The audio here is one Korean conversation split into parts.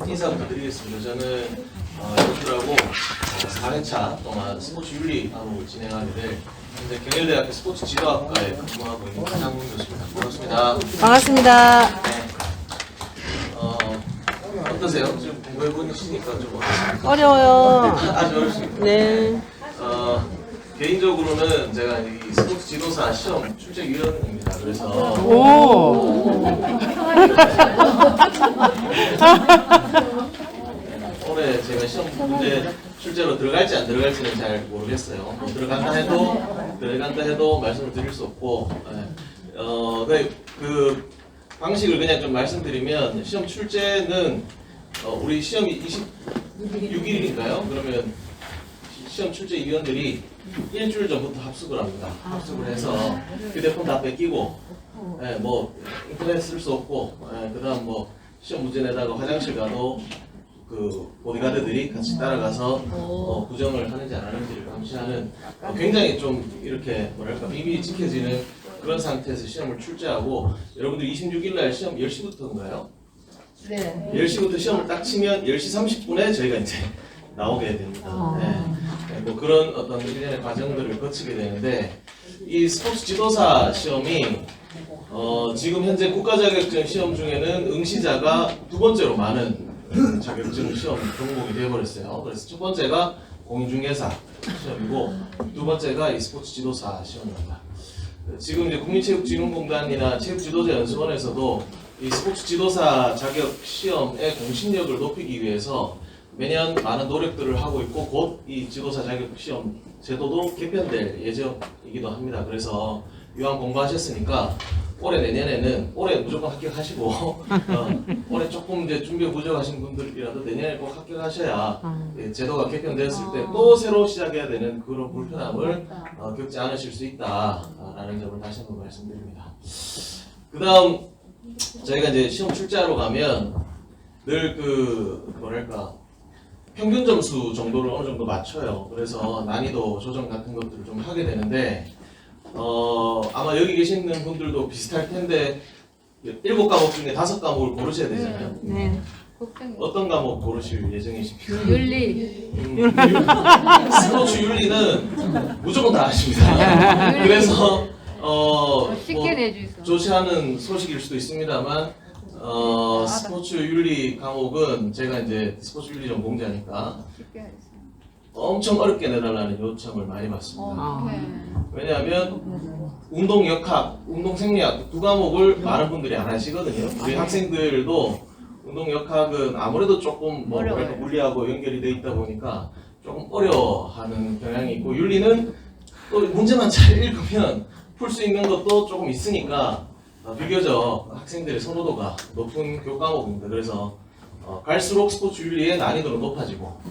인사 부탁드리겠습니다. 저는 여러분들하고 4회차 동안 스포츠 윤리 과목을 진행하게 될 현재 경일대학교 스포츠 지도학과에 근무하고 있는 한상훈 교수입니다. 반갑습니다. 반갑습니다. 어떠세요? 지금 공부해보시니까 좀 어떠십니까? 어려워요. 아주 어렵습니다. 네. 개인적으로는 제가 이 스포츠 지도사 시험 출제위원입니다. 그래서 올해 제가 시험 문제 출제로 들어갈지 안 들어갈지는 잘 모르겠어요. 뭐 들어간다 해도 말씀을 드릴 수 없고, 그 방식을 그냥 좀 말씀드리면 시험 출제는 우리 시험이 26일인가요? 그러면 시험 출제 위원들이 일주일 전부터 합숙을 합니다. 합숙을 해서 휴대폰 다 뺏기고, 뭐 인터넷 쓸 수 없고, 그다음 뭐 시험 문제 내다가 화장실 가도 그 보디가드들이 같이 따라가서 부정을 하는지 안 하는지를 감시하는 굉장히 좀 이렇게 뭐랄까 비밀이 지켜지는 그런 상태에서 시험을 출제하고, 여러분들 26일 날 시험 10시부터인가요? 네. 10시부터 시험을 딱 치면 10시 30분에 저희가 이제 나오게 됩니다. 뭐 그런 어떤 일련의 과정들을 거치게 되는데, 이 스포츠 지도사 시험이 지금 현재 국가자격증 시험 중에는 응시자가 두 번째로 많은 자격증 시험 종목이 되어버렸어요. 그래서 첫 번째가 공인중개사 시험이고, 두 번째가 이 스포츠 지도사 시험입니다. 지금 이제 국민체육진흥공단이나 체육지도자연수원에서도 이 스포츠 지도사 자격 시험의 공신력을 높이기 위해서 매년 많은 노력들을 하고 있고, 곧 이 지도사 자격 시험 제도도 개편될 예정이기도 합니다. 그래서 이왕 공부하셨으니까 올해 내년에는 올해 무조건 합격하시고 올해 조금 이제 준비 부족하신 분들이라도 내년에 꼭 합격하셔야 제도가 개편됐을 때 또 새로 시작해야 되는 그런 불편함을 겪지 않으실 수 있다라는 점을 다시 한번 말씀드립니다. 그 다음 저희가 이제 시험 출제하러 가면 늘 그 뭐랄까 평균 점수 정도를 어느 정도 맞춰요. 그래서 난이도 조정 같은 것들을 좀 하게 되는데, 아마 여기 계시는 분들도 비슷할 텐데 7과목 중에 5과목을 고르셔야 되잖아요. 네. 어떤 과목 고르실 예정이십니까? 윤리. 스포츠 윤리는 무조건 다 하십니다. 그래서 쉽게 내주소. 조시하는 소식일 수도 있습니다만, 스포츠 윤리 과목은 제가 이제 스포츠 윤리 전공자니까 쉽게 하겠습니다. 엄청 어렵게 내달라는 요청을 많이 받습니다. 네. 왜냐하면 운동 역학, 운동 생리학 두 과목을 많은 분들이 안 하시거든요. 우리 학생들도 운동 역학은 아무래도 조금 뭐 어려워요. 뭐랄까 물리하고 연결이 돼 있다 보니까 조금 어려워하는 경향이 있고, 윤리는 또 문제만 잘 읽으면 풀 수 있는 것도 조금 있으니까 비교적 학생들의 선호도가 높은 교과목입니다. 그래서 갈수록 스포츠 윤리의 난이도는 높아지고,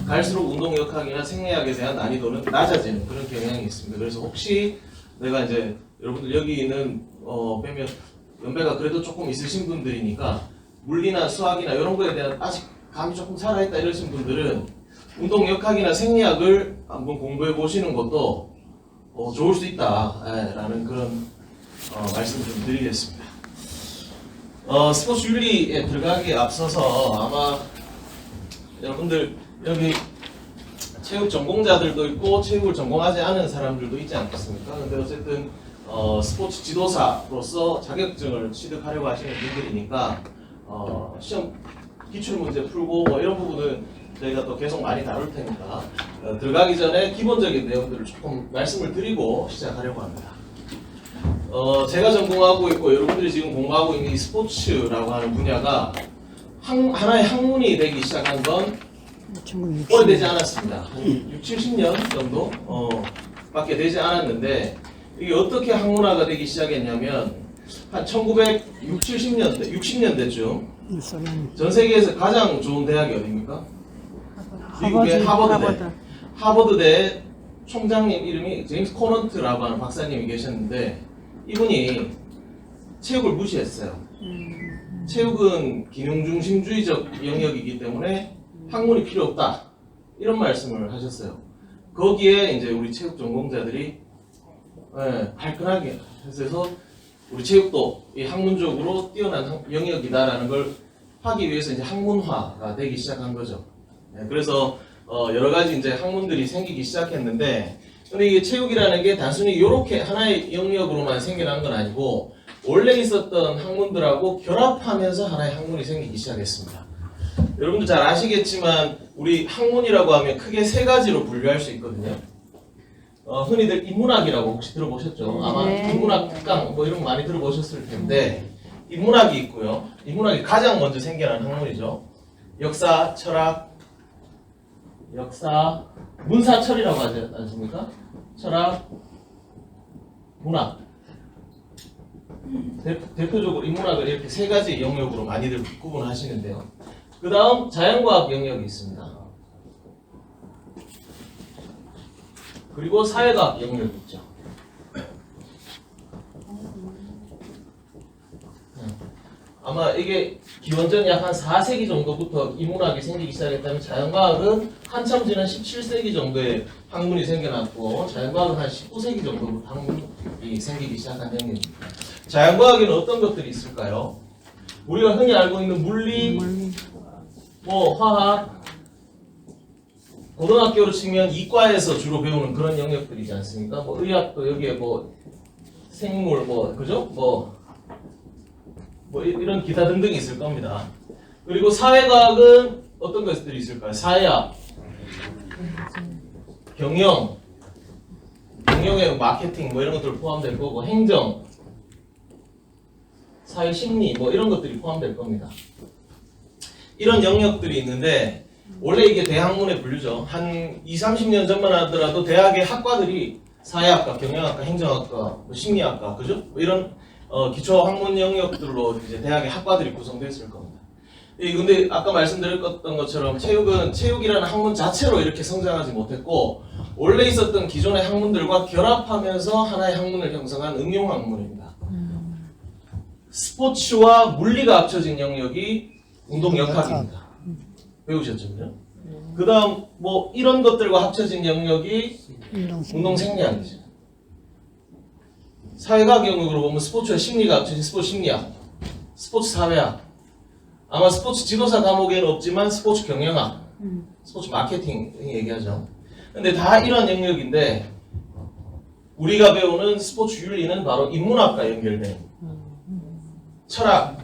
갈수록 운동 역학이나 생리학에 대한 난이도는 낮아지는 그런 경향이 있습니다. 그래서 혹시 내가 이제 여러분들 여기 있는 빼면 연배가 그래도 조금 있으신 분들이니까 물리나 수학이나 이런 거에 대한 아직 감이 조금 살아있다 이러신 분들은 운동 역학이나 생리학을 한번 공부해 보시는 것도 좋을 수 있다라는 그런 말씀 좀 드리겠습니다. 스포츠 윤리에 들어가기에 앞서서 아마 여러분들 여기 체육 전공자들도 있고 체육을 전공하지 않은 사람들도 있지 않겠습니까? 근데 어쨌든 스포츠 지도사로서 자격증을 취득하려고 하시는 분들이니까 시험 기출 문제 풀고 뭐 이런 부분은 저희가 또 계속 많이 다룰 테니까 들어가기 전에 기본적인 내용들을 조금 말씀을 드리고 시작하려고 합니다. 제가 전공하고 있고 여러분들이 지금 공부하고 있는 이 스포츠라고 하는 분야가 하나의 학문이 되기 시작한 건 오래되지 않았습니다. 한 6, 70년 정도 밖에 되지 않았는데, 이게 어떻게 학문화가 되기 시작했냐면 한 1960, 70년대, 60년대쯤 전 세계에서 가장 좋은 대학이 어디입니까? 미국의 하버드대. 하버드대 총장님 이름이 제임스 코넌트라고 하는 박사님이 계셨는데, 이분이 체육을 무시했어요. 체육은 기능중심주의적 영역이기 때문에 학문이 필요 없다, 이런 말씀을 하셨어요. 거기에 이제 우리 체육 전공자들이 발끈하게 해서 우리 체육도 이 학문적으로 뛰어난 영역이다라는 걸 하기 위해서 이제 학문화가 되기 시작한 거죠. 네, 그래서 여러 가지 이제 학문들이 생기기 시작했는데, 근데 이게 체육이라는 게 단순히 이렇게 하나의 영역으로만 생겨난 건 아니고 원래 있었던 학문들하고 결합하면서 하나의 학문이 생기기 시작했습니다. 여러분들 잘 아시겠지만 우리 학문이라고 하면 크게 세 가지로 분류할 수 있거든요. 흔히들 인문학이라고 혹시 들어보셨죠? 아마 네. 인문학 특강 뭐 이런 거 많이 들어보셨을 텐데, 인문학이 있고요. 인문학이 가장 먼저 생겨난 학문이죠. 역사, 철학, 문사철이라고 하지 않습니까? 철학, 문학. 대표적으로 인문학을 이렇게 세 가지 영역으로 많이들 구분하시는데요. 그 다음 자연과학 영역이 있습니다. 그리고 사회과학 영역이 있죠. 아마 이게 기원전 약 한 4세기 정도부터 인문학이 생기기 시작했다면 자연과학은 한참 지난 17세기 정도에 학문이 생겨났고 자연과학은 한 19세기 정도부터 학문이 생기기 시작한 영역입니다. 자연과학에는 어떤 것들이 있을까요? 우리가 흔히 알고 있는 물리, 뭐 화학, 고등학교로 치면 이과에서 주로 배우는 그런 영역들이지 않습니까? 뭐 의학도 여기에 뭐 생물 뭐 그죠? 뭐 이런 기타 등등이 있을 겁니다. 그리고 사회과학은 어떤 것들이 있을까요? 사회학, 경영에 마케팅 뭐 이런 것들 포함될 거고, 행정, 사회심리 뭐 이런 것들이 포함될 겁니다. 이런 영역들이 있는데 원래 이게 대학문의 분류죠. 한 20-30년 전만 하더라도 대학의 학과들이 사회학과, 경영학과, 행정학과, 뭐 심리학과, 그죠? 뭐 이런 기초 학문 영역들로 이제 대학의 학과들이 구성됐을 겁니다. 근데 아까 말씀드렸던 것처럼 체육이라는 학문 자체로 이렇게 성장하지 못했고 원래 있었던 기존의 학문들과 결합하면서 하나의 학문을 형성한 응용 학문입니다. 스포츠와 물리가 합쳐진 영역이 운동역학입니다. 배우셨죠? 그 다음 뭐 이런 것들과 합쳐진 영역이 운동생리학이죠. 사회과학 영역으로 보면 스포츠와 심리가 합쳐진 스포츠 심리학, 스포츠 사회학, 아마 스포츠 지도사 과목에는 없지만 스포츠 경영학, 스포츠 마케팅 얘기하죠. 근데 다 이런 영역인데 우리가 배우는 스포츠 윤리는 바로 인문학과 연결된 철학,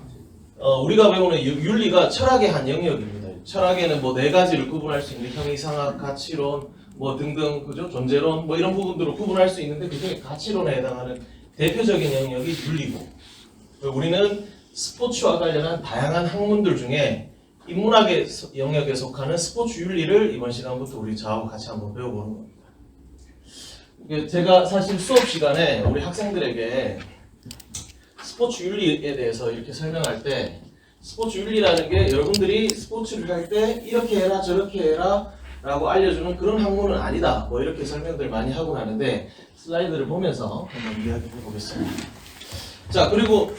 우리가 배우는 윤리가 철학의 한 영역입니다. 철학에는 뭐 네 가지를 구분할 수 있는 형이상학, 가치론, 뭐 등등 그죠? 존재론 뭐 이런 부분들을 구분할 수 있는데 그중에 가치론에 해당하는 대표적인 영역이 윤리고, 우리는 스포츠와 관련한 다양한 학문들 중에 인문학의 영역에 속하는 스포츠 윤리를 이번 시간부터 우리 저하고 같이 한번 배워보는 겁니다. 제가 사실 수업 시간에 우리 학생들에게 스포츠 윤리에 대해서 이렇게 설명할 때 스포츠 윤리라는 게 여러분들이 스포츠를 할 때 이렇게 해라 저렇게 해라 라고 알려주는 그런 학문은 아니다 뭐 이렇게 설명들 많이 하고 나는데 슬라이드를 보면서 한번 이야기해 보겠습니다. 자, 그리고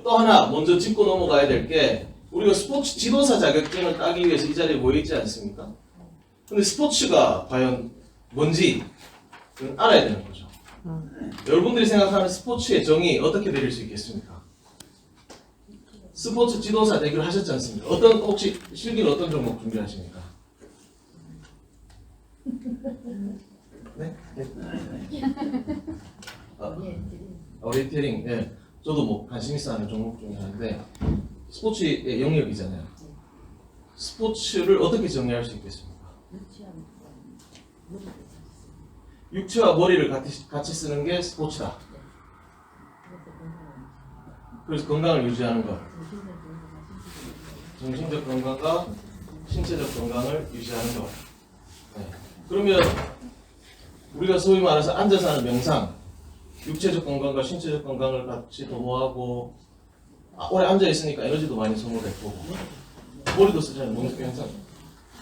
또 하나 먼저 짚고 넘어가야 될 게 우리가 스포츠 지도사 자격증을 따기 위해서 이 자리에 모여 있지 않습니까? 근데 스포츠가 과연 뭔지 알아야 되는 거죠. 여러분들이 생각하는 스포츠의 정의 어떻게 내릴 수 있겠습니까? 스포츠 지도사 대기를 하셨지 않습니까? 혹시 실기는 어떤 종목 준비하십니까? 네? 오리엔티링. 예. 저도 뭐 관심 있어 하는 종목 중에 하나인데 스포츠의 영역이잖아요. 스포츠를 어떻게 정리할 수 있겠습니까? 육체와 머리를 같이 쓰는 게 스포츠다. 그래서 건강을 유지하는 것. 정신적 건강과 신체적 건강을 유지하는 것. 네. 그러면 우리가 소위 말해서 앉아서 하는 명상, 육체적 건강과 신체적 건강을 같이 도모하고 오래 앉아있으니까 에너지도 많이 소모됐고 머리도 쓰잖아요. 명상.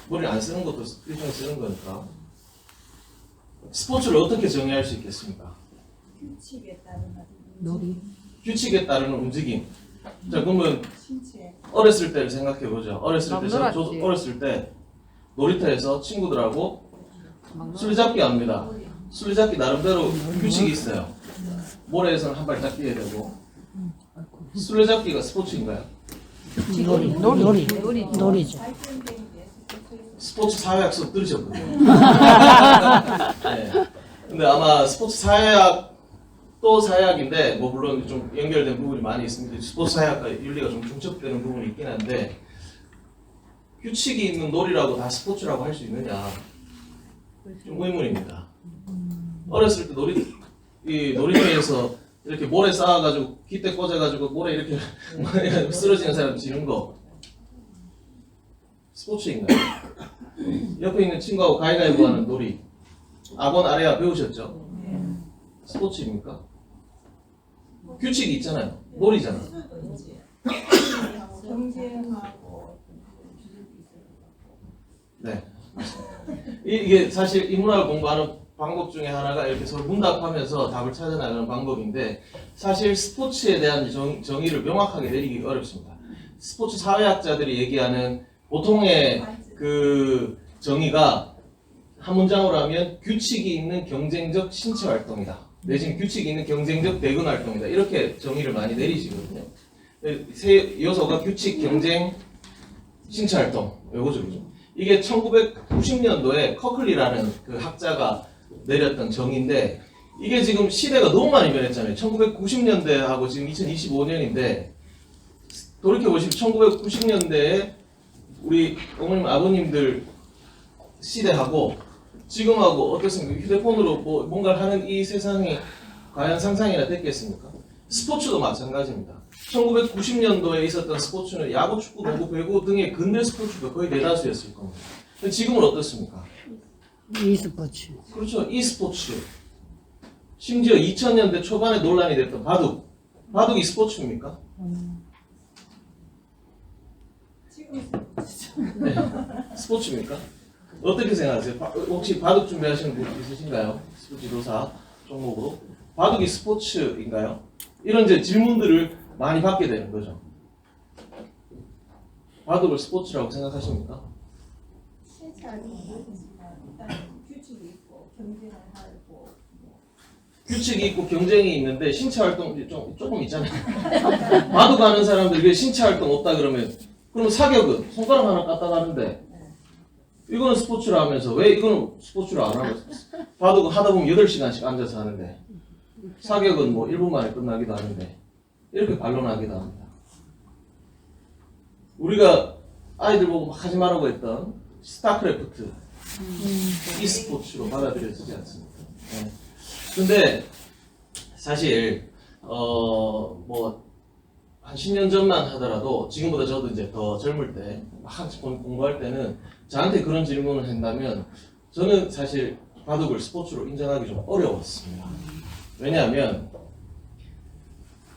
머리를 안 쓰는 것도 일종의 쓰는 거니까. 스포츠를 어떻게 정의할 수 있겠습니까? 규칙에 따르는 움직임. 자, 그러면 어렸을 때를 생각해 보죠. 어렸을 때 놀이터에서 친구들하고 술래잡기 합니다. 술래잡기 나름대로 규칙이 있어요. 모래에서는 한 발 딱 뛰어야 되고. 술래잡기가 스포츠인가요? 놀이죠. 스포츠 사회학 수업 들으셨거든요. 네. 근데 아마 스포츠 사회학도 사회학인데 뭐 물론 좀 연결된 부분이 많이 있습니다. 스포츠 사회학과 윤리가 좀 중첩되는 부분이 있긴 한데 규칙이 있는 놀이라고 다 스포츠라고 할 수 있느냐 좀 의문입니다. 어렸을 때 놀이터에서 이렇게 모래 쌓아가지고 깃대 꽂아가지고 모래 이렇게 쓰러지는 사람 지는 거 스포츠인가요? 옆에 있는 친구하고 가위가위보 하는 놀이 악원 아래야 배우셨죠? 스포츠입니까? 규칙이 있잖아요. 놀이잖아. 네. 이게 사실 인문학을 공부하는 방법 중에 하나가 이렇게 서로 문답하면서 답을 찾아나가는 방법인데 사실 스포츠에 대한 정의를 명확하게 내리기 어렵습니다. 스포츠 사회학자들이 얘기하는 보통의 그 정의가 한 문장으로 하면 규칙이 있는 경쟁적 신체 활동이다. 내지는 규칙이 있는 경쟁적 대근 활동이다. 이렇게 정의를 많이 내리시거든요. 세 요소가 규칙, 경쟁, 신체 활동. 요거죠, 그죠? 이게 1990년도에 커클리라는 그 학자가 내렸던 정의인데 이게 지금 시대가 너무 많이 변했잖아요. 1990년대하고 지금 2025년인데 돌이켜보시면 1990년대에 우리 어머님, 아버님들 시대하고 지금하고 어떻습니까? 휴대폰으로 뭔가를 하는 이 세상이 과연 상상이나 됐겠습니까? 스포츠도 마찬가지입니다. 1990년도에 있었던 스포츠는 야구, 축구, 농구, 배구 등의 근대 스포츠가 거의 대다수였을 겁니다. 근데 지금은 어떻습니까? e스포츠. 그렇죠. e스포츠. 심지어 2000년대 초반에 논란이 됐던 바둑. 바둑이 스포츠입니까? 네. 스포츠입니까? 어떻게 생각하세요? 혹시 바둑 준비하시는 분 있으신가요? 스포츠 지도사 종목으로. 바둑이 스포츠인가요? 이런 이제 질문들을 많이 받게 되는 거죠. 바둑을 스포츠라고 생각하십니까? 규칙이 있고 경쟁을 하고 규칙이 있고 경쟁이 있는데 신체 활동 조금 있잖아요. 바둑 하는 사람들 왜 신체 활동 없다 그러면 사격은 손가락 하나 갖다 가는데 이거는 스포츠라 하면서 왜 이거는 스포츠로 안 하고 바둑은 하다 보면 8시간씩 앉아서 하는데 사격은 뭐 1분 만에 끝나기도 하는데 이렇게 반론하기도 합니다. 우리가 아이들 보고 막 하지 말라고 했던 스타크래프트 e스포츠로 받아들여지지 않습니다. 네. 근데 사실 뭐 한 10년 전만 하더라도 지금보다 저도 이제 더 젊을 때 막 공부할 때는 저한테 그런 질문을 한다면 저는 사실 바둑을 스포츠로 인정하기 좀 어려웠습니다. 왜냐하면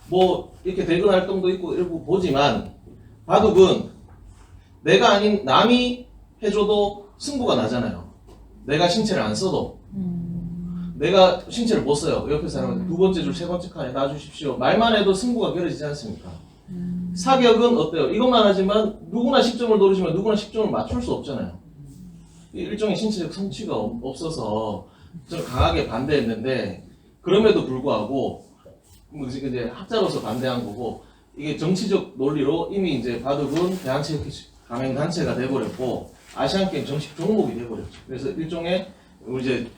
뭐 이렇게 대근 활동도 있고 이러고 보지만 바둑은 내가 아닌 남이 해줘도 승부가 나잖아요. 내가 신체를 안 써도 내가 신체를 못 써요. 옆에 사람한테 두 번째 줄, 세 번째 칸에 놔주십시오. 말만 해도 승부가 겨뤄지지 않습니까? 사격은 어때요? 이것만 하지만 누구나 10점을 노리지만 누구나 10점을 맞출 수 없잖아요. 일종의 신체적 성취가 없어서 저는 강하게 반대했는데 그럼에도 불구하고 이제 학자로서 반대한 거고 이게 정치적 논리로 이미 이제 바둑은 대한체육 가맹단체가 돼버렸고 아시안게임 정식 종목이 돼버렸죠. 그래서 일종의 이제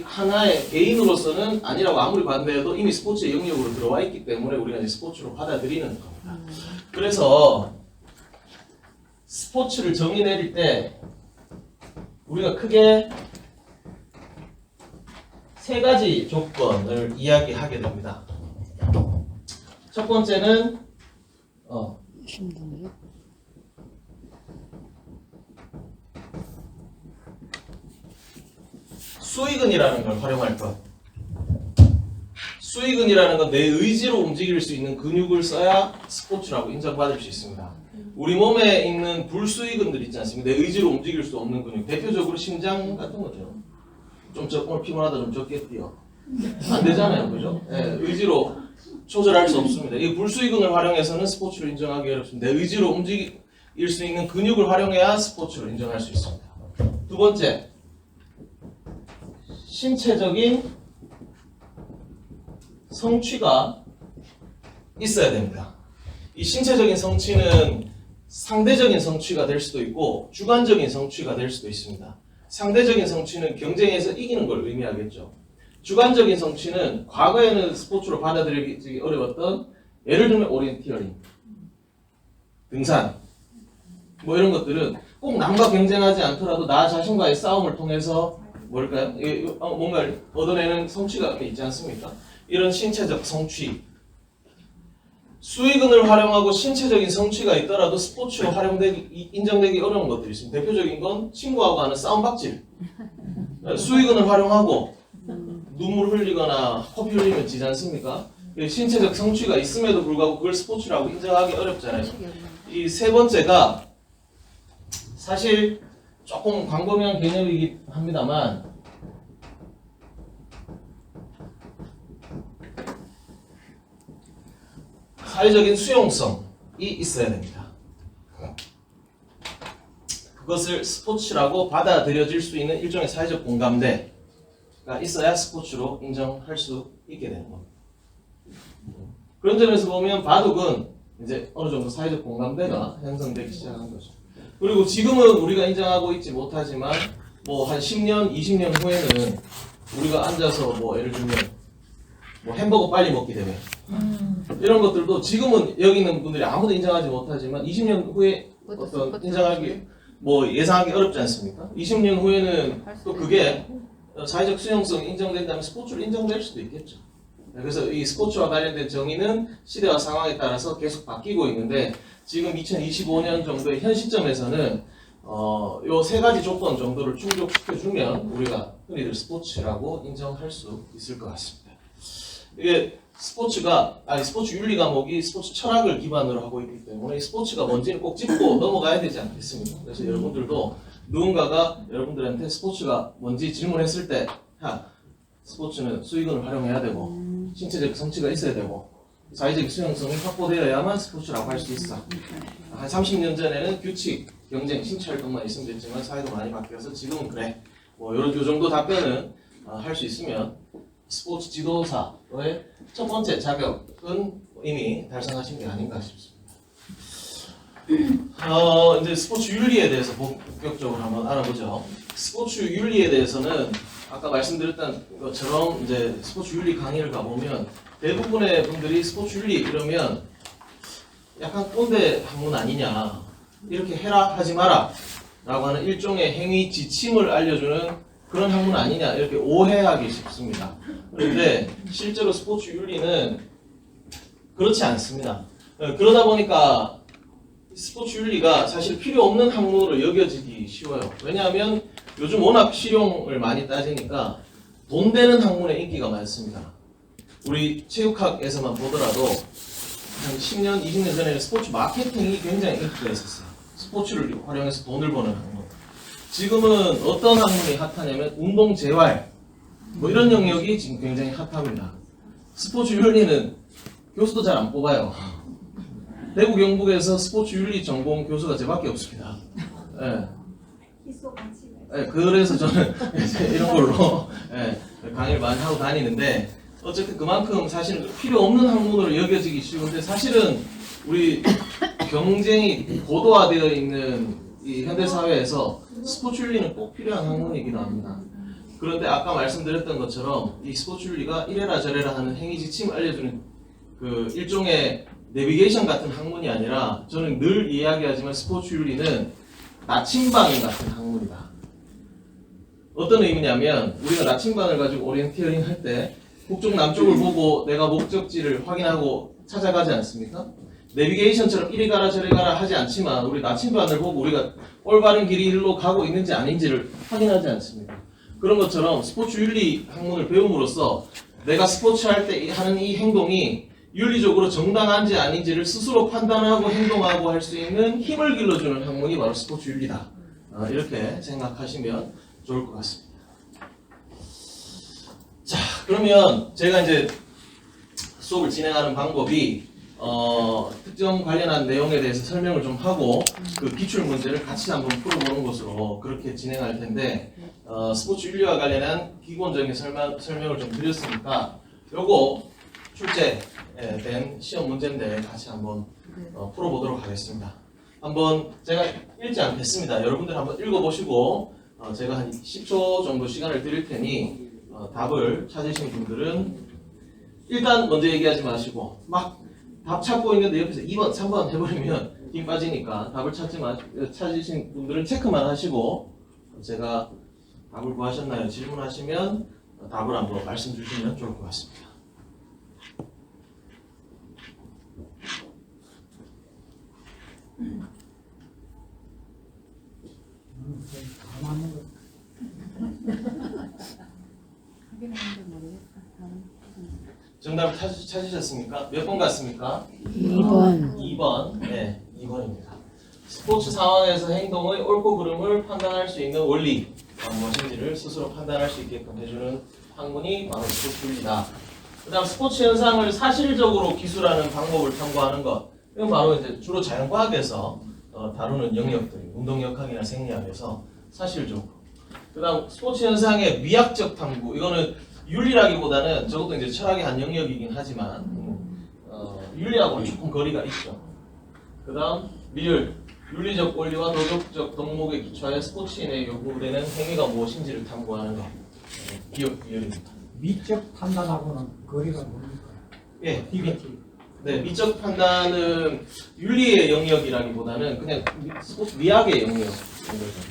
하나의 개인으로서는 아니라고 아무리 반대해도 이미 스포츠의 영역으로 들어와 있기 때문에 우리가 이제 스포츠로 받아들이는 겁니다. 그래서 스포츠를 정의 내릴 때 우리가 크게 세 가지 조건을 이야기하게 됩니다. 첫 번째는 수의근이라는 걸 활용할 것. 수의근이라는 건 내 의지로 움직일 수 있는 근육을 써야 스포츠라고 인정받을 수 있습니다. 우리 몸에 있는 불수의근들 있지 않습니까? 내 의지로 움직일 수 없는 근육. 대표적으로 심장 같은 거죠. 오늘 피곤하다 좀 적게 뛰어. 안 되잖아요. 그죠? 네, 의지로 조절할 수 없습니다. 이 불수의근을 활용해서는 스포츠를 인정하기 어렵습니다. 내 의지로 움직일 수 있는 근육을 활용해야 스포츠를 인정할 수 있습니다. 두 번째. 신체적인 성취가 있어야 됩니다. 이 신체적인 성취는 상대적인 성취가 될 수도 있고 주관적인 성취가 될 수도 있습니다. 상대적인 성취는 경쟁에서 이기는 걸 의미하겠죠. 주관적인 성취는 과거에는 스포츠로 받아들이기 어려웠던 예를 들면 오리엔티어링, 등산 뭐 이런 것들은 꼭 남과 경쟁하지 않더라도 나 자신과의 싸움을 통해서 뭘까요? 뭔가를 얻어내는 성취감이 있지 않습니까? 이런 신체적 성취, 수익은을 활용하고 신체적인 성취가 있더라도 스포츠로 인정되기 어려운 것들이 있습니다. 대표적인 건 친구하고 하는 싸움박질. 수익은을 활용하고 눈물 흘리거나 코피 흘리면 지지 않습니까? 신체적 성취가 있음에도 불구하고 그걸 스포츠라고 인정하기 어렵잖아요. 이 세 번째가 사실 조금 광범위한 개념이긴 합니다만 사회적인 수용성이 있어야 됩니다. 그것을 스포츠라고 받아들여질 수 있는 일종의 사회적 공감대가 있어야 스포츠로 인정할 수 있게 되는 겁니다. 그런 점에서 보면 바둑은 이제 어느 정도 사회적 공감대가 형성되기 시작한 거죠. 그리고 지금은 우리가 인정하고 있지 못하지만 뭐 한 10년, 20년 후에는 우리가 앉아서 뭐 예를 들면 뭐 햄버거 빨리 먹기 대회 이런 것들도 지금은 여기 있는 분들이 아무도 인정하지 못하지만 20년 후에 어떤 인정하기 뭐 예상하기 어렵지 않습니까? 20년 후에는 또 그게 사회적 수용성이 인정된다면 스포츠로 인정될 수도 있겠죠. 그래서 이 스포츠와 관련된 정의는 시대와 상황에 따라서 계속 바뀌고 있는데 지금 2025년 정도의 현 시점에서는 요 세 가지 조건 정도를 충족시켜주면 우리가 흔히들 스포츠라고 인정할 수 있을 것 같습니다. 이게 스포츠 윤리 과목이 스포츠 철학을 기반으로 하고 있기 때문에 이 스포츠가 뭔지를 꼭 짚고 넘어가야 되지 않겠습니까? 그래서 여러분들도 누군가가 여러분들한테 스포츠가 뭔지 질문했을 때 스포츠는 수익을 활용해야 되고 신체적 성취가 있어야 되고 사회적 수용성이 확보되어야만 스포츠라고 할 수 있어. 한 30년 전에는 규칙, 경쟁, 신체 활동만 있으면 됐지만 사회도 많이 바뀌어서 지금은 그래. 뭐 요 정도 답변은 할 수 있으면 스포츠 지도사의 첫 번째 자격은 이미 달성하신 게 아닌가 싶습니다. 이제 스포츠 윤리에 대해서 본격적으로 한번 알아보죠. 스포츠 윤리에 대해서는 아까 말씀드렸던 것처럼 이제 스포츠 윤리 강의를 가보면 대부분의 분들이 스포츠 윤리 이러면 약간 꼰대 학문 아니냐, 이렇게 해라 하지 마라 라고 하는 일종의 행위 지침을 알려주는 그런 학문 아니냐 이렇게 오해하기 쉽습니다. 그런데 실제로 스포츠 윤리는 그렇지 않습니다. 그러다 보니까 스포츠 윤리가 사실 필요 없는 학문으로 여겨지기 쉬워요. 왜냐하면 요즘 워낙 실용을 많이 따지니까 돈 되는 학문에 인기가 많습니다. 우리 체육학에서만 보더라도 한 10년, 20년 전에는 스포츠 마케팅이 굉장히 인기가 있었어요. 스포츠를 활용해서 돈을 버는 학문. 지금은 어떤 학문이 핫하냐면 운동 재활 뭐 이런 영역이 지금 굉장히 핫합니다. 스포츠 윤리는 교수도 잘 안 뽑아요. 대구 경북에서 스포츠 윤리 전공 교수가 저밖에 없습니다. 예. 그래서 저는 이런 걸로 강의를 많이 하고 다니는데 어쨌든 그만큼 사실은 필요 없는 학문으로 여겨지기 쉬운데 사실은 우리 경쟁이 고도화되어 있는 이 현대 사회에서 스포츠 윤리는 꼭 필요한 학문이기도 합니다. 그런데 아까 말씀드렸던 것처럼 이 스포츠 윤리가 이래라 저래라 하는 행위 지침을 알려주는 그 일종의 내비게이션 같은 학문이 아니라 저는 늘 이야기하지만 스포츠 윤리는 나침반 같은 학문이다. 어떤 의미냐면 우리가 나침반을 가지고 오리엔티어링 할 때 북쪽 남쪽을 보고 내가 목적지를 확인하고 찾아가지 않습니까? 내비게이션처럼 이리 가라 저리 가라 하지 않지만 우리 나침반을 보고 우리가 올바른 길로 가고 있는지 아닌지를 확인하지 않습니까? 그런 것처럼 스포츠 윤리 학문을 배움으로써 내가 스포츠 할 때 하는 이 행동이 윤리적으로 정당한지 아닌지를 스스로 판단하고 행동하고 할 수 있는 힘을 길러주는 학문이 바로 스포츠 윤리다. 이렇게 생각하시면 좋을 것 같습니다. 자, 그러면 제가 이제 수업을 진행하는 방법이 특정 관련한 내용에 대해서 설명을 좀 하고 그 기출 문제를 같이 한번 풀어보는 것으로 그렇게 진행할 텐데 스포츠 윤리와 관련한 기본적인 설명을 좀 드렸으니까 요거 출제된 시험 문제인데 같이 한번 풀어보도록 하겠습니다. 한번 제가 읽지 않겠습니다. 여러분들 한번 읽어보시고 제가 한 10초 정도 시간을 드릴 테니 답을 찾으신 분들은 일단 먼저 얘기하지 마시고 막 답 찾고 있는데 옆에서 2번, 3번 해버리면 힘 빠지니까 답을 찾으신 분들은 체크만 하시고 제가 답을 구하셨나요? 질문하시면 답을 한번 말씀 주시면 좋을 것 같습니다. 정답 찾으셨습니까? 몇 번 같습니까? 2번. 2번. 네, 2번입니다. 스포츠 상황에서 행동의 옳고 그름을 판단할 수 있는 원리, 무엇인지를 스스로 판단할 수 있게끔 해주는 학문이 바로 스포츠입니다. 그 다음 스포츠 현상을 사실적으로 기술하는 방법을 탐구하는 것. 이건 바로 이제 주로 자연과학에서 다루는 영역들, 운동역학이나 생리학에서 사실적으로. 그 다음 스포츠 현상의 미학적 탐구. 이거는 윤리라기보다는 적어도 이제 철학의 한 영역이긴 하지만 윤리하고는 조금 거리가 있죠. 그 다음 미율. 윤리적 원리와 도덕적 덕목에 기초하여 스포츠인에 요구되는 행위가 무엇인지를 탐구하는 것. 기억 비율입니다. 미적 판단하고는 거리가 뭡니까? 예, 디베티. 네, 미적 판단은 윤리의 영역이라기보다는 그냥 스포츠 미학의 영역인 거죠.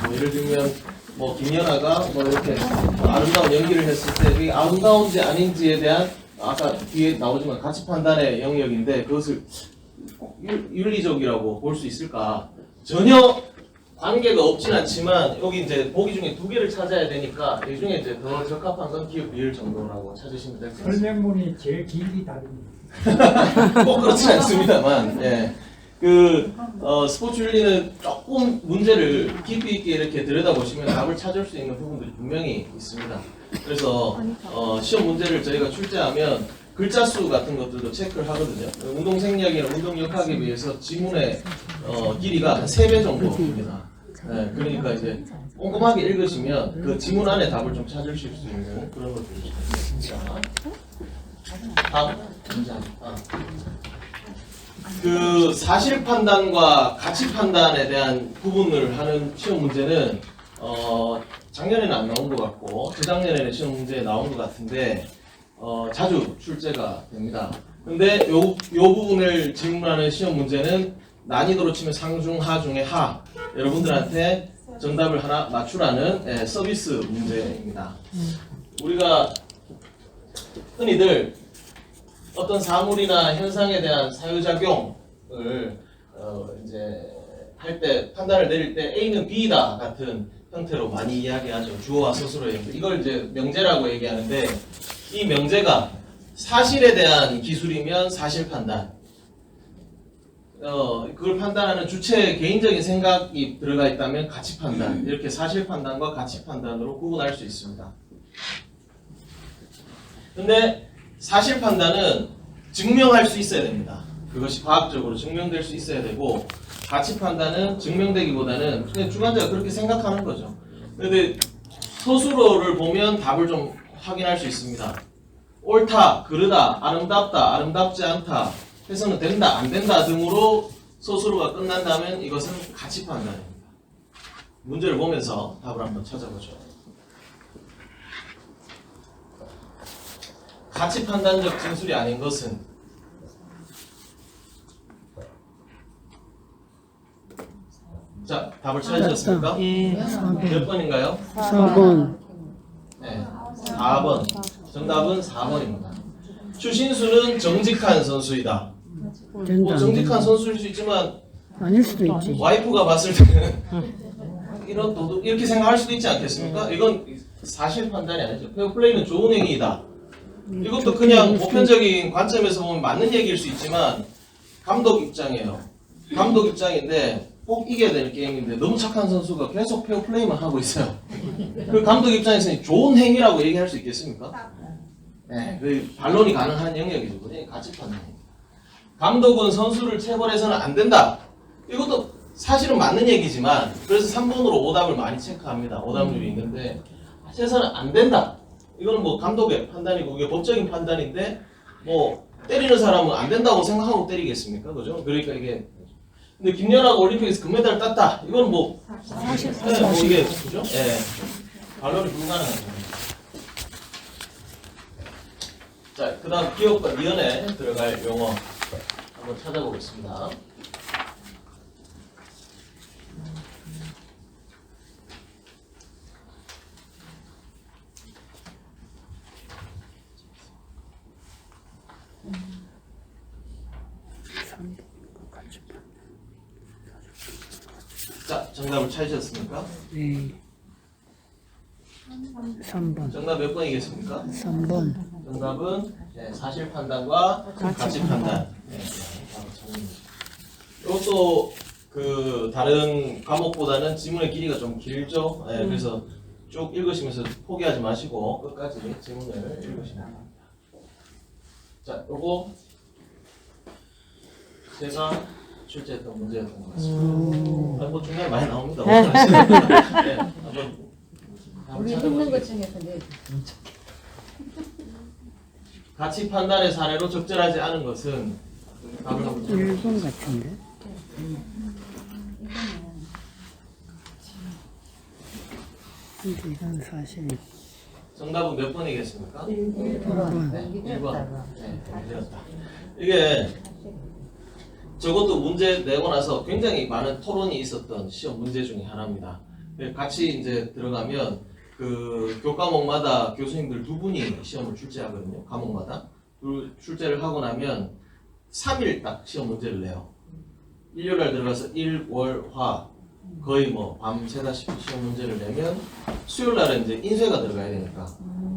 뭐 예를 들면 뭐 김연아가 뭐 이렇게 아름다운 연기를 했을 때 그게 아름다운지 아닌지에 대한 아까 뒤에 나오지만 가치 판단의 영역인데 그것을 꼭 윤리적이라고 볼 수 있을까? 전혀 관계가 없진 않지만 여기 이제 보기 중에 2개를 찾아야 되니까 이 중에 이제 더 적합한 건 기억 비율 정도라고 찾으시면 될 것 같습니다. 설명문이 제일 길이 다릅니다. 꼭 그렇진 않습니다만, 예. 스포츠 윤리는 조금 문제를 깊이 있게 이렇게 들여다보시면 답을 찾을 수 있는 부분들이 분명히 있습니다. 그래서, 시험 문제를 저희가 출제하면 글자 수 같은 것들도 체크를 하거든요. 운동생리학이나 운동역학에 비해서 지문의 길이가 한 3배 정도 됩니다. 예, 그러니까 이제 꼼꼼하게 읽으시면 그 지문 안에 답을 좀 찾으실 수 있는 그런 것들이 있습니다. 다음 문제. 그 사실 판단과 가치 판단에 대한 구분을 하는 시험 문제는 작년에는 안 나온 것 같고 재작년에는 시험 문제에 나온 것 같은데 자주 출제가 됩니다. 근데 요 부분을 질문하는 시험 문제는 난이도로 치면 상중, 하중의 하. 여러분들한테 정답을 하나 맞추라는 서비스 문제입니다. 우리가 흔히들 어떤 사물이나 현상에 대한 사유작용을 이제 할 때 판단을 내릴 때 A는 B다 같은 형태로 많이 이야기하죠. 주어와 서술어의 형태. 이걸 이제 명제라고 얘기하는데 이 명제가 사실에 대한 기술이면 사실 판단. 그걸 판단하는 주체의 개인적인 생각이 들어가 있다면 가치 판단. 이렇게 사실 판단과 가치 판단으로 구분할 수 있습니다. 근데 사실 판단은 증명할 수 있어야 됩니다. 그것이 과학적으로 증명될 수 있어야 되고 가치 판단은 증명되기보다는 그냥 주관자가 그렇게 생각하는 거죠. 근데 서술어를 보면 답을 좀 확인할 수 있습니다. 옳다, 그르다, 아름답다, 아름답지 않다 해서는 된다, 안 된다 등으로 서술어가 끝난다면 이것은 가치 판단입니다. 문제를 보면서 답을 한번 찾아보죠. 가치 판단적 진술이 아닌 것은 자, 답을 찾으셨습니까? 예, 몇 4번. 번인가요? 4번. 네, 4번. 정답은 4번입니다. 추신수는 정직한 선수이다. 된다. 정직한 선수일 수 있지만 아닐 수도 있지. 와이프가 봤을 때는 이런 도둑 이렇게 생각할 수도 있지 않겠습니까? 이건 사실 판단이 아니죠. 페어플레이는 좋은 행위이다. 이것도 그냥 보편적인 관점에서 보면 맞는 얘기일 수 있지만 감독 입장이에요. 감독 입장인데 꼭 이겨야 되는 게임인데 너무 착한 선수가 계속 페어플레이만 하고 있어요. 그 감독 입장에서는 좋은 행위라고 얘기할 수 있겠습니까? 네, 그 반론이 가능한 영역이죠. 그게 가치 판단입니다. 감독은 선수를 체벌해서는 안 된다. 이것도 사실은 맞는 얘기지만 그래서 3번으로 오답을 많이 체크합니다. 오답률이 있는데 해서는 안 된다. 이거는 뭐 감독의 판단이고 이게 법적인 판단인데 뭐 때리는 사람은 안 된다고 생각하고 때리겠습니까? 그죠? 그러니까 이게 근데 김연아가 올림픽에서 금메달을 땄다. 이건 뭐 사실 네, 뭐 이게 그죠? 예. 반론이 불가능합니다. 자, 그다음 기업과 위원회 들어갈 용어 한번 찾아보겠습니다. 자, 정답을 찾으셨습니까? 네. 3번. 정답 몇 번이겠습니까? 3번. 정답은 네, 사실 판단과 가치 판단. 네, 바로 정답입니다. 이것도 그 다른 과목보다는 지문의 길이가 좀 길죠. 네, 그래서 쭉 읽으시면서 포기하지 마시고 끝까지 지문을 읽으시면 됩니다. 자, 요거 제가 출제했던 문제였던 것 같습니다. 뭐 중간에 많이 나옵니다. 네, 한번 우리 읽는 것 중에서 내 가치 판단의 사례로 적절하지 않은 것은 답을 한번 1번 같은데? 근데 이건 사실 정답은 몇 번이겠습니까? 1번. 네, 1번. 네, 틀렸다. 이게 저것도 문제 내고 나서 굉장히 많은 토론이 있었던 시험 문제 중에 하나입니다. 같이 이제 들어가면 그 교과목마다 교수님들 두 분이 시험을 출제하거든요. 과목마다. 출제를 하고 나면 3일 딱 시험 문제를 내요. 일요일날 들어가서 일, 월, 화 거의 뭐 밤새다시피 시험 문제를 내면 수요일날은 이제 인쇄가 들어가야 되니까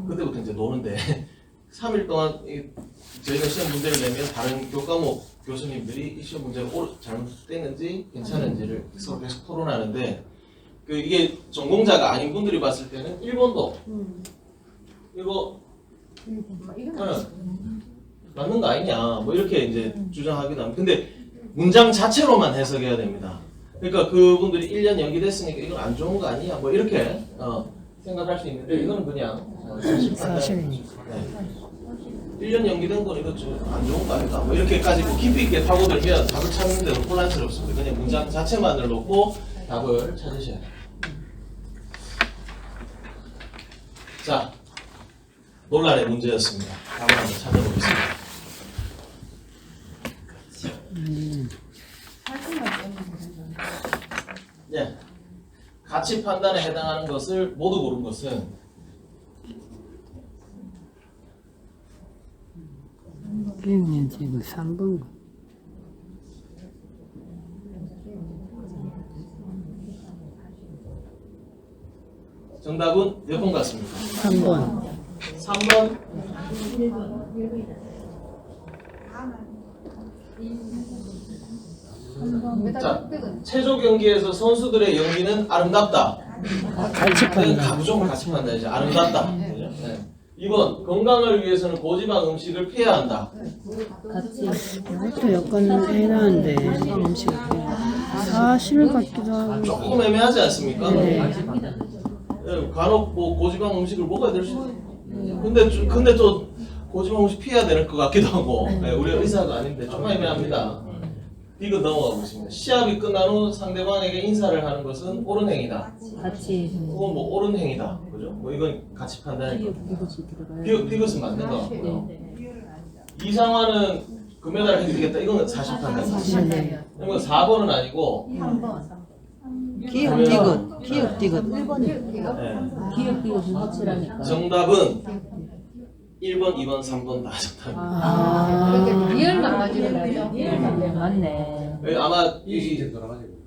그때부터 이제 노는데 3일 동안 저희가 시험 문제를 내면 다른 교과목 교수님들이 이 시험 문제가 잘못됐는지 괜찮은지를 서로 계속 토론하는데 그 이게 전공자가 아닌 분들이 봤을 때는 1번도 이거 맞는 거 아니냐 뭐 이렇게 이제 주장하기도 합니다. 근데 문장 자체로만 해석해야 됩니다. 그러니까 그분들이 1년 연기됐으니까 이건 안 좋은 거 아니야 뭐 이렇게 생각할 수 있는데 이거는 그냥 사실이니까. 네. 1년 연기된 건 이거 좀 안 좋은 거 아닐까 뭐 이렇게까지 깊이 있게 파고들면 답을 찾는 데는 혼란스럽습니다. 그냥 문장 자체만을 놓고 답을 찾으셔야 돼요. 자, 논란의 문제였습니다. 답을 한번 찾아보겠습니다. 네. 가치 판단에 해당하는 것을 모두 고른 것은 그러면 지금 3번. 정답은 몇 번 같습니까? 3번. 3번. 자, 체조 경기에서 선수들의 연기는 아름답다. 같이 다 판다. 무조건 같이 판단이죠. 아름답다. 그죠? 네. 2번 건강을 위해서는 고지방 음식을 피해야 한다. 이것도 약간 애매한데 사실 같기도 하고. 조금 애매하지 않습니까? 네. 네, 간혹 뭐 고지방 음식을 먹어야 될 수도 있고 근데 또 고지방 음식 피해야 될 것 같기도 하고 우리 의사가 아닌데 좀 애매합니다. 이거 넘어가고 있습니다. 시합이 끝난 후 상대방에게 인사를 하는 것은 옳은 행위다. 같이 그건 뭐 옳은 행위다. 그죠? 뭐 이건 가치 판단이고. 비것은 맞는 것 같고요. 이상화는 금메달을 해드리겠다. 이거는 사실 판단이죠. 네. 이건 4번은 아니고 기억 디귿 1번이요. 네. 기억 비교 확실하니까. 정답은 1번, 2번, 3번 다 정답입니다. 그러니까 리얼만 가지고 나죠. 맞네. 아마 이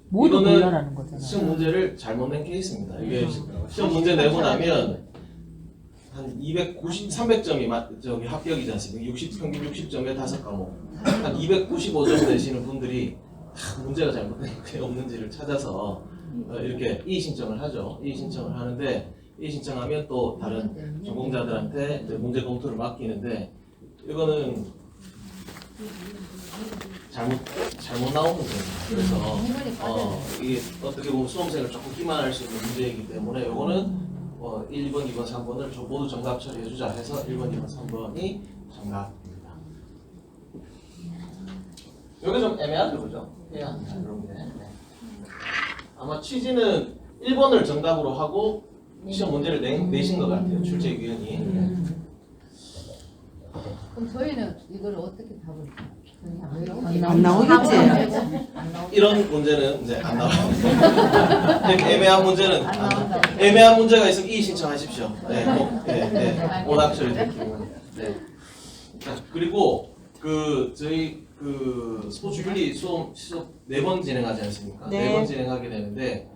모두 이거는 몰라라는 거잖아. 시험 문제를 잘못 낸 케이스입니다. 이게 시험 문제 내고 나면 한 300점이 저기 합격이지 않습니까? 평균 60점에 5과목. 한 295점 내시는 분들이 문제가 잘못된 게 없는지를 찾아서 이렇게 이의 신청을 하죠. 이의 신청을 하는데 이의 신청하면 또 다른 전공자들한테 이제 문제 검토를 맡기는데 이거는 잘못 나온 문제입니다. 그래서 이게 어떻게 보면 수험생을 조금 기만할 수 있는 문제이기 때문에 이거는 1번, 2번, 3번을 모두 정답 처리해주자 해서 1번, 2번, 3번이 정답입니다. 이게 좀 애매하죠, 그죠? 해야 한다 그런 게. 네. 아마 취지는 1번을 정답으로 하고 시험 문제를 내신 것 같아요, 출제위원이. 그럼 저희는 이걸 어떻게 답을 안 나오겠지. 이런 문제는 이제 안 나와요. 이렇게 애매한 문제는 안 나와요. 애매한 문제가 있으면 이의 신청하십시오. 네, 오답 처리될 경우는. 네. 자, 그리고 저희 스포츠 윤리 수업 4번 진행하지 않습니까? 네. 4번 진행하게 되는데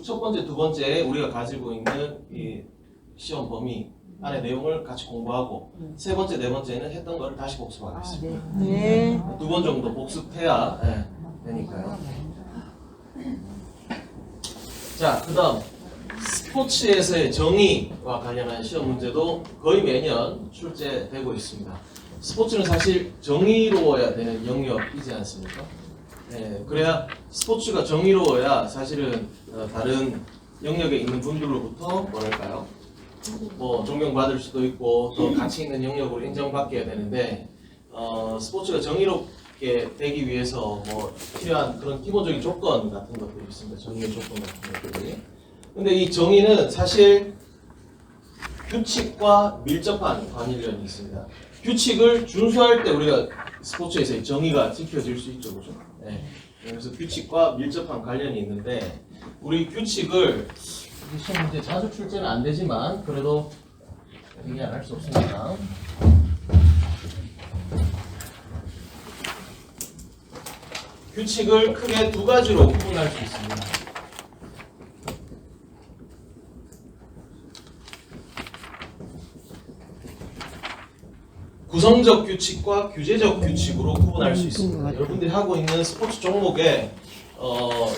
첫 번째, 두 번째 우리가 가지고 있는 이 시험 범위 안에 내용을 같이 공부하고 세 번째, 네 번째는 했던 거를 다시 복습하겠습니다. 네. 2번 정도 복습해야 되니까요. 자, 그다음 스포츠에서의 정의와 관련한 시험 문제도 거의 매년 출제되고 있습니다. 스포츠는 사실 정의로워야 되는 영역이지 않습니까? 그래야 스포츠가 정의로워야 사실은 다른 영역에 있는 분들로부터 뭐랄까요? 뭐 존경받을 수도 있고 또 가치 있는 영역으로 인정받게 되는데 스포츠가 정의롭게 되기 위해서 뭐 필요한 그런 기본적인 조건 같은 것들이 있습니다. 정의의 조건 같은 것들이. 근데 이 정의는 사실 규칙과 밀접한 관련이 있습니다. 규칙을 준수할 때 우리가 스포츠에서의 정의가 지켜질 수 있죠, 그죠? 네. 그래서 규칙과 밀접한 관련이 있는데 우리 규칙을 시험 문제 자주 출제는 안 되지만 그래도 얘기 안 할 수 없습니다. 규칙을 크게 두 가지로 구분할 수 있습니다. 구성적 규칙과 규제적 규칙으로 구분할 수 있습니다. 여러분들이 하고 있는 스포츠 종목에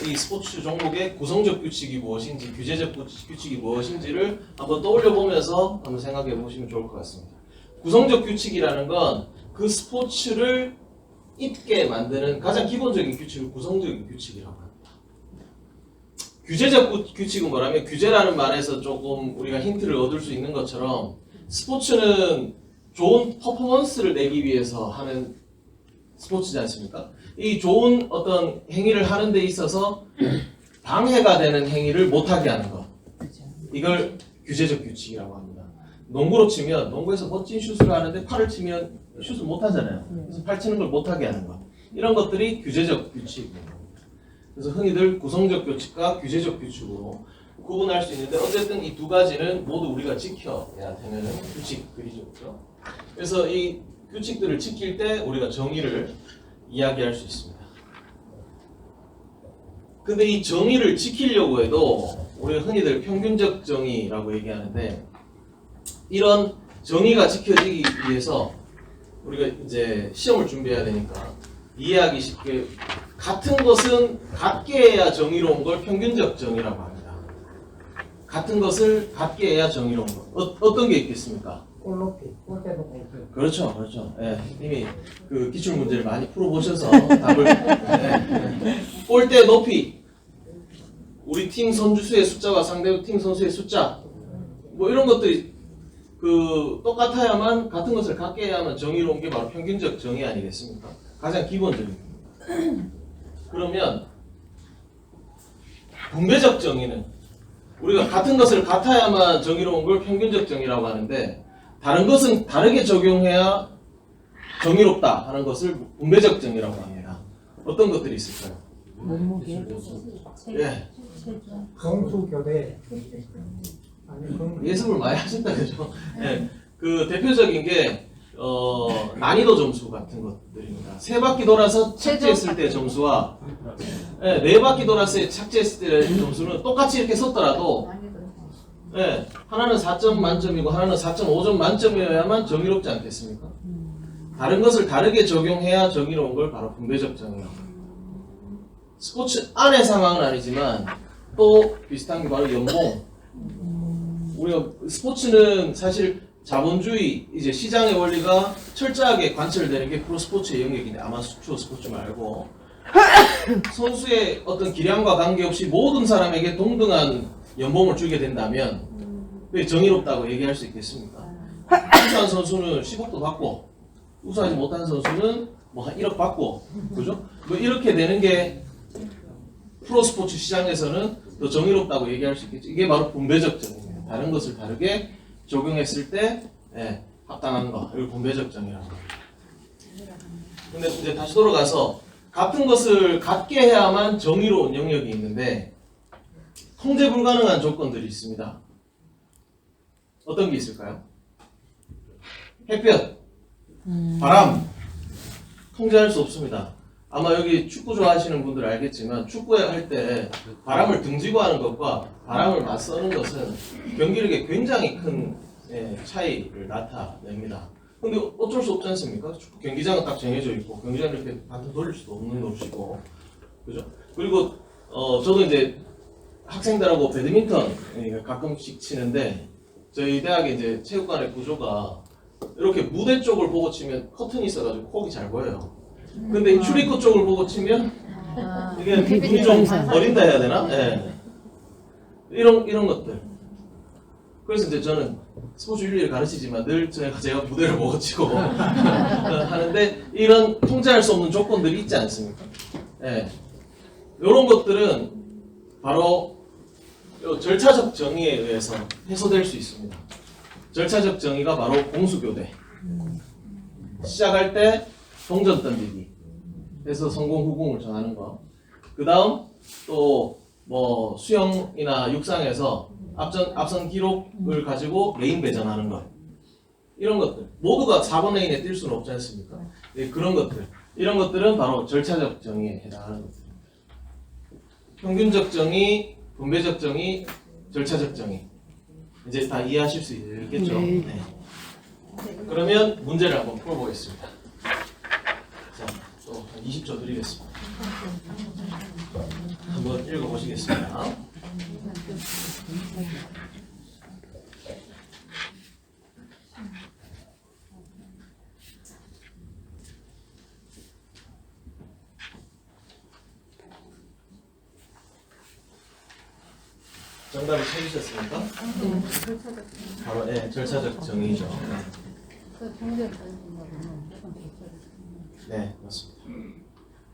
이 스포츠 종목의 구성적 규칙이 무엇인지 규제적 규칙이 무엇인지를 한번 떠올려 보면서 한번 생각해 보시면 좋을 것 같습니다. 구성적 규칙이라는 건 그 스포츠를 있게 만드는 가장 기본적인 규칙을 구성적인 규칙이라고 합니다. 규제적 규칙은 뭐라면 규제라는 말에서 조금 우리가 힌트를 얻을 수 있는 것처럼 스포츠는 좋은 퍼포먼스를 내기 위해서 하는 스포츠지 않습니까? 이 좋은 어떤 행위를 하는 데 있어서 방해가 되는 행위를 못하게 하는 것. 이걸 규제적 규칙이라고 합니다. 농구로 치면 농구에서 멋진 슛을 하는데 팔을 치면 슛을 못하잖아요. 그래서 팔 치는 걸 못하게 하는 것. 이런 것들이 규제적 규칙입니다. 그래서 흔히들 구성적 규칙과 규제적 규칙으로 구분할 수 있는데 어쨌든 이 두 가지는 모두 우리가 지켜야 되는 규칙들이죠. 그렇죠? 그래서 이 규칙들을 지킬 때 우리가 정의를 이야기할 수 있습니다. 근데 이 정의를 지키려고 해도 우리가 흔히들 평균적 정의라고 얘기하는데 이런 정의가 지켜지기 위해서 우리가 이제 시험을 준비해야 되니까 이해하기 쉽게 같은 것은 같게 해야 정의로운 걸 평균적 정의라고 합니다. 같은 것을 같게 해야 정의로운 것. 어떤 게 있겠습니까? 골높이, 골대도 골대. 그렇죠, 그렇죠. 예, 이미 그 기출 문제를 많이 풀어보셔서 답을 골대 높이, 우리 팀 선수의 숫자와 상대 팀 선수의 숫자, 뭐 이런 것들이 똑같아야만 같은 것을 같게 해야만 정의로운 게 바로 평균적 정의 아니겠습니까? 가장 기본적인 겁니다. 그러면 분배적 정의는 우리가 같은 것을 같아야만 정의로운 걸 평균적 정의라고 하는데 다른 것은 다르게 적용해야 정의롭다 하는 것을 분배적 정의라고 합니다. 어떤 것들이 있을까요? 몸무게, 예, 공수교대. 예습을 많이 하신다 그죠? 예, 그 대표적인 게 난이도 점수 같은 것들입니다. 3바퀴 돌아서 착지했을 때 점수와 4바퀴 돌아서 착지했을 때 점수는 똑같이 이렇게 섰더라도 하나는 4점 만점이고 하나는 4.5점 만점이어야만 정의롭지 않겠습니까? 다른 것을 다르게 적용해야 정의로운 걸 바로 분배적 정의라고 합니다. 스포츠 안의 상황은 아니지만 또 비슷한 게 바로 연봉. 우리가 스포츠는 사실 자본주의 이제 시장의 원리가 철저하게 관철되는 게 프로스포츠의 영역인데 아마추어 스포츠 말고 선수의 어떤 기량과 관계없이 모든 사람에게 동등한 연봉을 주게 된다면 왜 정의롭다고 얘기할 수 있겠습니까? 우수한 선수는 10억도 받고 우수하지 못한 선수는 뭐 한 1억 받고, 그죠? 뭐 이렇게 되는 게 프로스포츠 시장에서는 더 정의롭다고 얘기할 수 있겠죠. 이게 바로 분배적 정의입니다. 다른 것을 다르게 적용했을 때 합당한 거, 이걸 분배적 정의라고 합니다. 근데 이제 다시 돌아가서 같은 것을 같게 해야만 정의로운 영역이 있는데 통제 불가능한 조건들이 있습니다. 어떤 게 있을까요? 햇볕, 바람, 통제할 수 없습니다. 아마 여기 축구 좋아하시는 분들 알겠지만 축구할 때 바람을 등지고 하는 것과 바람을 맞서는 것은 경기력에 굉장히 큰 차이를 나타냅니다. 근데 어쩔 수 없지 않습니까? 축구 경기장은 딱 정해져 있고 경기장을 이렇게 반듯 돌릴 수도 없는 곳이고, 그죠? 그리고 저도 이제 학생들하고 배드민턴 가끔씩 치는데 저희 대학의 이제 체육관의 구조가 이렇게 무대 쪽을 보고 치면 커튼이 있어가지고 폭이 잘 보여요. 근데 이 출입구 쪽을 보고 치면 이게 눈이 좀 어린다 해야 되나? 예. 이런 것들. 그래서 이제 저는 스포츠 윤리를 가르치지만 늘 제가 무대를 보고 치고 하는데 이런 통제할 수 없는 조건들이 있지 않습니까? 예. 이런 것들은 바로 요 절차적 정의에 의해서 해소될 수 있습니다. 절차적 정의가 바로 공수교대. 시작할 때 동전 던지기 해서 성공 후공을 정하는 거. 그 다음 또 뭐 수영이나 육상에서 앞선 기록을 가지고 레인 배전하는 것. 이런 것들. 모두가 4번 레인에 뛸 수는 없지 않습니까? 네, 그런 것들. 이런 것들은 바로 절차적 정의에 해당하는 것들. 평균적 정의, 분배적 정의, 절차적 정의. 이제 다 이해하실 수 있겠죠? 네. 그러면 문제를 한번 풀어보겠습니다. 자, 또 한 20초 드리겠습니다. 한번 읽어보시겠습니다. 정답을 찾으셨습니까? 바로 절차적 정의죠. 그 통제 던진다 보면 조금 비춰. 네, 맞습니다.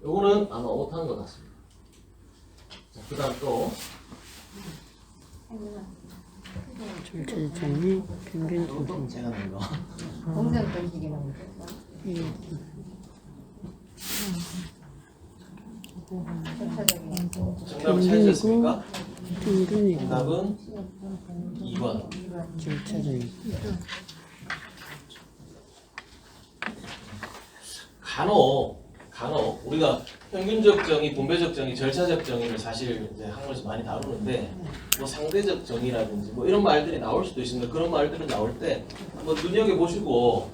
요거는 아마 못한 것 같습니다. 자, 그 다음 또 절차적 정의, 평균 요것도 통제. 제가 낸 거. 동전 던지기라고 그랬어. 절차적인 정답을 찾으셨습니까? 평균이고 정답은 2번. 절차적인. 간혹 우리가 평균적 정의, 분배적 정의, 절차적 정의를 사실 이제 학문에서 많이 다루는데 뭐 상대적 정의라든지 뭐 이런 말들이 나올 수도 있습니다. 그런 말들은 나올 때 한번 눈여겨 보시고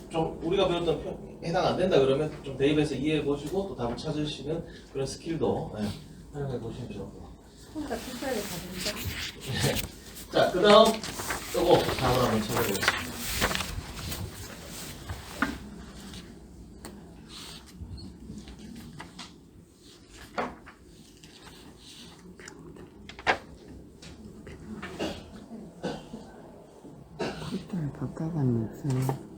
좀 우리가 배웠던 해당 안 된다 그러면 좀 대입해서 이해해 보시고 또 답을 찾으시는 그런 스킬도 활용해 보시면 좋을 것 같아요. 혼자 투자를 가진다. 자, 그 다음 요거 답을 한번 찾아보겠습니다. 콧대를 바꿔가는 없어요.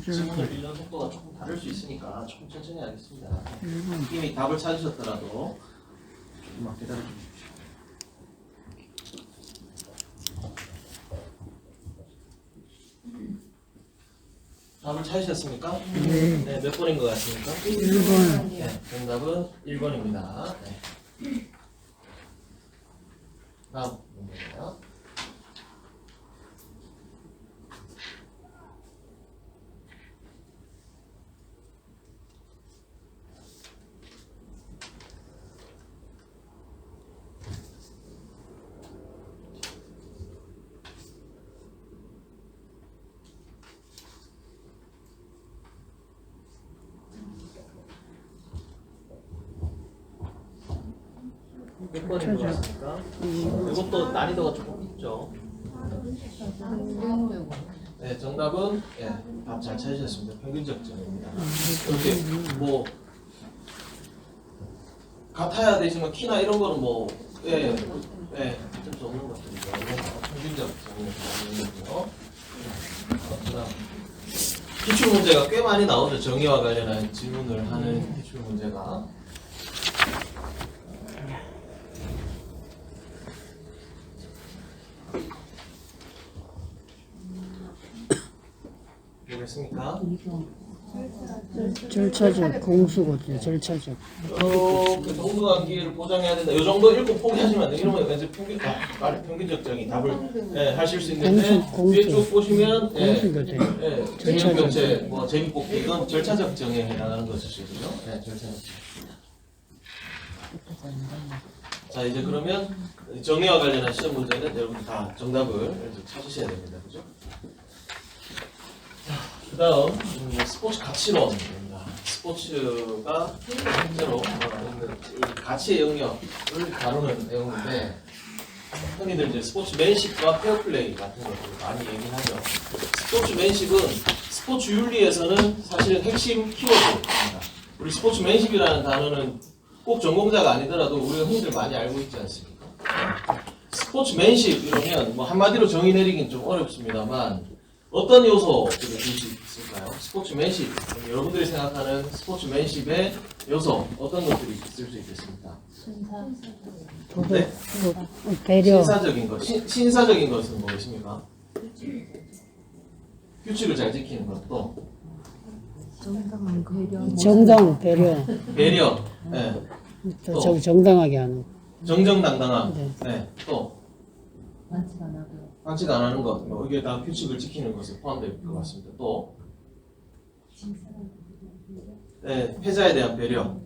질문을 읽는 속도가 조금 다를 수 있으니까 조금 천천히 하겠습니다. 이미 답을 찾으셨더라도 조금만 기다려 주십시오. 답을 찾으셨습니까? 네. 몇 번인 것 같습니까? 1번. 네, 정답은 1번입니다. 네. 다음 문제입니다. 몇 번인 것 같습니까? 이것도 난이도가 조금 있죠. 네, 정답은 답 잘 찾으셨습니다. 평균적 정의입니다. 이렇게 뭐 같아야 되지만 키나 이런 거는 뭐 어쩔 수 없는 것들이죠. 평균적 정의죠. 그다음 기출 문제가 꽤 많이 나오죠. 정의와 관련한 질문을 하는 기출 문제가. 보겠습니까? 절차적 공수거든요. 절차적. 그 동등한 기회를 보장해야 된다. 이 정도 읽고 포기하시면 안 돼요. 이러면 왠지 평균적 정의 답을 하실 수 있는데 뒤에 쭉 보시면 공수거든. 책임 교체, 뭐 제비 뽑기 이건 절차적 정의에 해당하는 것이시고요. 절차적 정의. 자 이제 그러면 정의와 관련한 시험 문제는 여러분 다 정답을 이제 찾으셔야 됩니다. 그죠? 그 다음 스포츠 가치론입니다. 스포츠가 실제로 가치의 영역을 다루는 내용인데 흔히들 이제 스포츠맨십과 페어플레이 같은 것들을 많이 얘기하죠. 스포츠맨십은 스포츠 윤리에서는 사실은 핵심 키워드입니다. 우리 스포츠맨십이라는 단어는 꼭 전공자가 아니더라도 우리가 흔히들 많이 알고 있지 않습니까? 스포츠맨십 이러면 뭐 한마디로 정의 내리긴 좀 어렵습니다만 어떤 요소들을 줄 수 있을까요? 스포츠맨십, 여러분들이 생각하는 스포츠맨십의 요소 어떤 것들이 있을 수 있겠습니까? 도덕, 네? 배려, 신사적인 것, 신사적인 것은 무엇입니까? 규칙을 잘 지키는 것도 정당, 배려, 배려, 네. 또 정당하게 하는. 정정당당함, 네. 네. 또 많지가 않아요. 방치가 안 하는 것, 뭐 이게 다 규칙을 지키는 것에 포함될 것 같습니다. 또 패자에 대한 배려.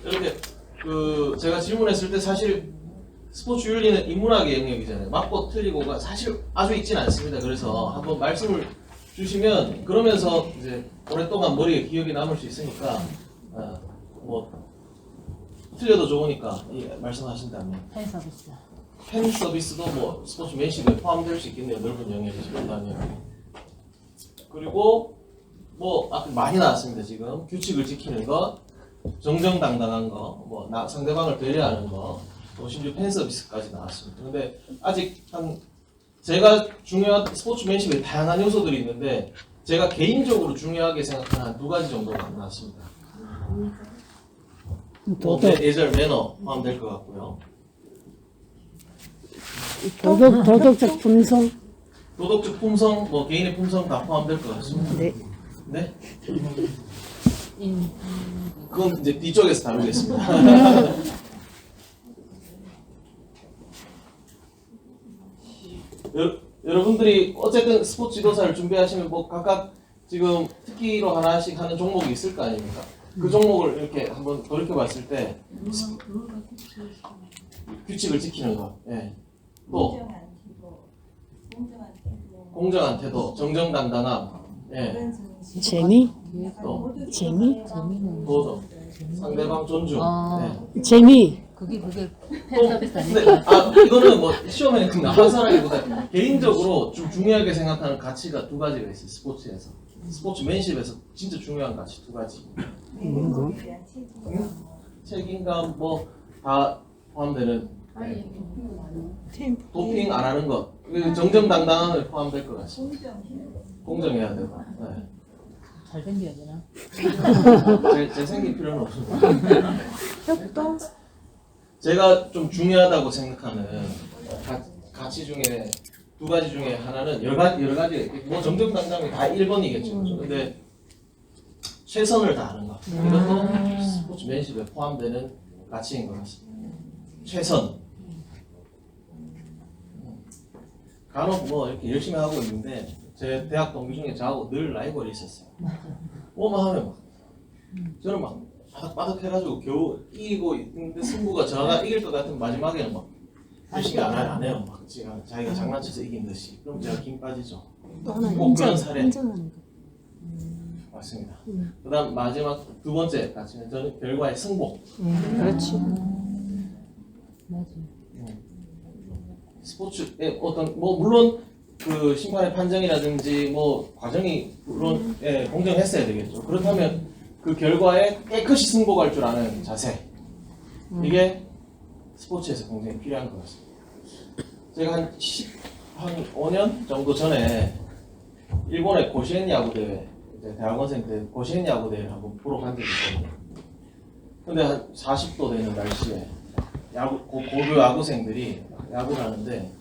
이렇게 제가 질문했을 때 사실 스포츠 윤리는 인문학의 영역이잖아요. 맞고 틀리고가 사실 아주 있지는 않습니다. 그래서 한번 말씀을 주시면 그러면서 이제 오랫동안 머리에 기억이 남을 수 있으니까 뭐 틀려도 좋으니까 말씀하신다면. 팬 서비스. 팬 서비스도 뭐 스포츠맨십에 포함될 수 있겠네요. 넓은 영역이지 본다면. 그리고 뭐 아까 많이 나왔습니다. 지금 규칙을 지키는 것, 정정당당한 거, 뭐 상대방을 배려하는 거, 또 심지어 팬 서비스까지 나왔습니다. 근데 아직 제가 중요한 스포츠맨십에 다양한 요소들이 있는데 제가 개인적으로 중요하게 생각하는 한 2가지 정도가 나왔습니다. 도덕, 예절 매너 포함될 것 같고요. 도덕적 품성. 도덕적 품성, 뭐 개인의 품성 다 포함될 것 같습니다. 네. 네? 그건 이제 뒤쪽에서 다루겠습니다. 여러분들이 어쨌든 스포츠 지도사를 준비하시면 뭐 각각 지금 특기로 하나씩 하는 종목이 있을 거 아닙니까? 그 종목을 이렇게 한번 돌이켜봤을 때 규칙을 지키는 것, 또 공정한 태도, 정정당당함, 재미, 또 재미, 도덕, 상대방 존중. 재미. 그게 팬 또, 서비스 근데, 아닐까? 이거는 뭐 시험에 나온 사람이보다 개인적으로 좀 중요하게 생각하는 가치가 2가지가 있어요. 스포츠에서. 스포츠맨십에서 진짜 중요한 가치 2가지. 책임감 뭐 다 포함되는. 도핑 안 하는 것, 정정당당함에 포함될 것 같습니다. 공정해야 되고. 잘생겨야 되나? 제 생길 필요는 없습니다. 제가 좀 중요하다고 생각하는 가치 중에 2가지 중에 하나는 여러 가지 뭐 정정당당이 다 1번이겠죠. 근데 최선을 다하는 것. 이것도 스포츠맨십에 포함되는 가치인 것 같습니다. 최선. 간혹 뭐 이렇게 열심히 하고 있는데 제 대학 동기 중에 저하고 늘 라이벌이 있었어요. 뭐만 하면 막 저는 막 바닥바닥 해가지고 겨우 이기고 있는데 승부가 저가 이길 것 같으면 마지막에는 막 열심히 안 해요. 막 자기가 장난쳐서 이긴 듯이. 그럼 제가 힘 빠지죠. 꼭 그런 사례. 맞습니다. 그다음 마지막 2번째 가치는 저는 결과의 승복. 그렇지. 맞아. 스포츠의 어떤 뭐 물론 그 심판의 판정이라든지 뭐 과정이 물론 공정했어야 되겠죠. 그렇다면 그 결과에 깨끗이 승복할 줄 아는 자세. 이게 스포츠에서 굉장히 필요한 것 같습니다. 제가 한 5년 정도 전에 일본의 고시엔 야구 대회, 대학원생 때 고시엔 야구 대회를 한번 보러 간 적이 있거든요. 근데 한 40도 되는 날씨에 고교 야구생들이 야구를 하는데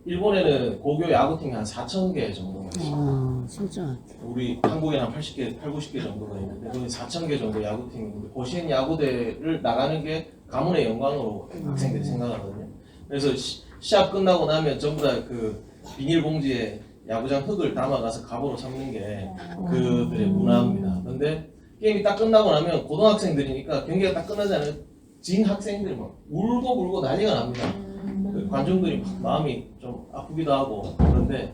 일본에는 고교 야구팀이 한 4,000개 정도가 있어요. 진짜. 우리 한국에는 한 80개, 90개 정도가 있는데 거기 4,000개 정도 야구팀이 있는데 고시엔 야구대를 나가는 게 가문의 영광으로 학생들이 생각하거든요. 그래서 시합 끝나고 나면 전부 다 그 비닐봉지에 야구장 흙을 담아가서 갑오로 삼는 게 그들의 문화입니다. 그런데 게임이 딱 끝나고 나면 고등학생들이니까 경기가 딱 끝나잖아요. 진 학생들이 막 울고 난리가 납니다. 그 관중들이 막 마음이 좀 아프기도 하고 그런데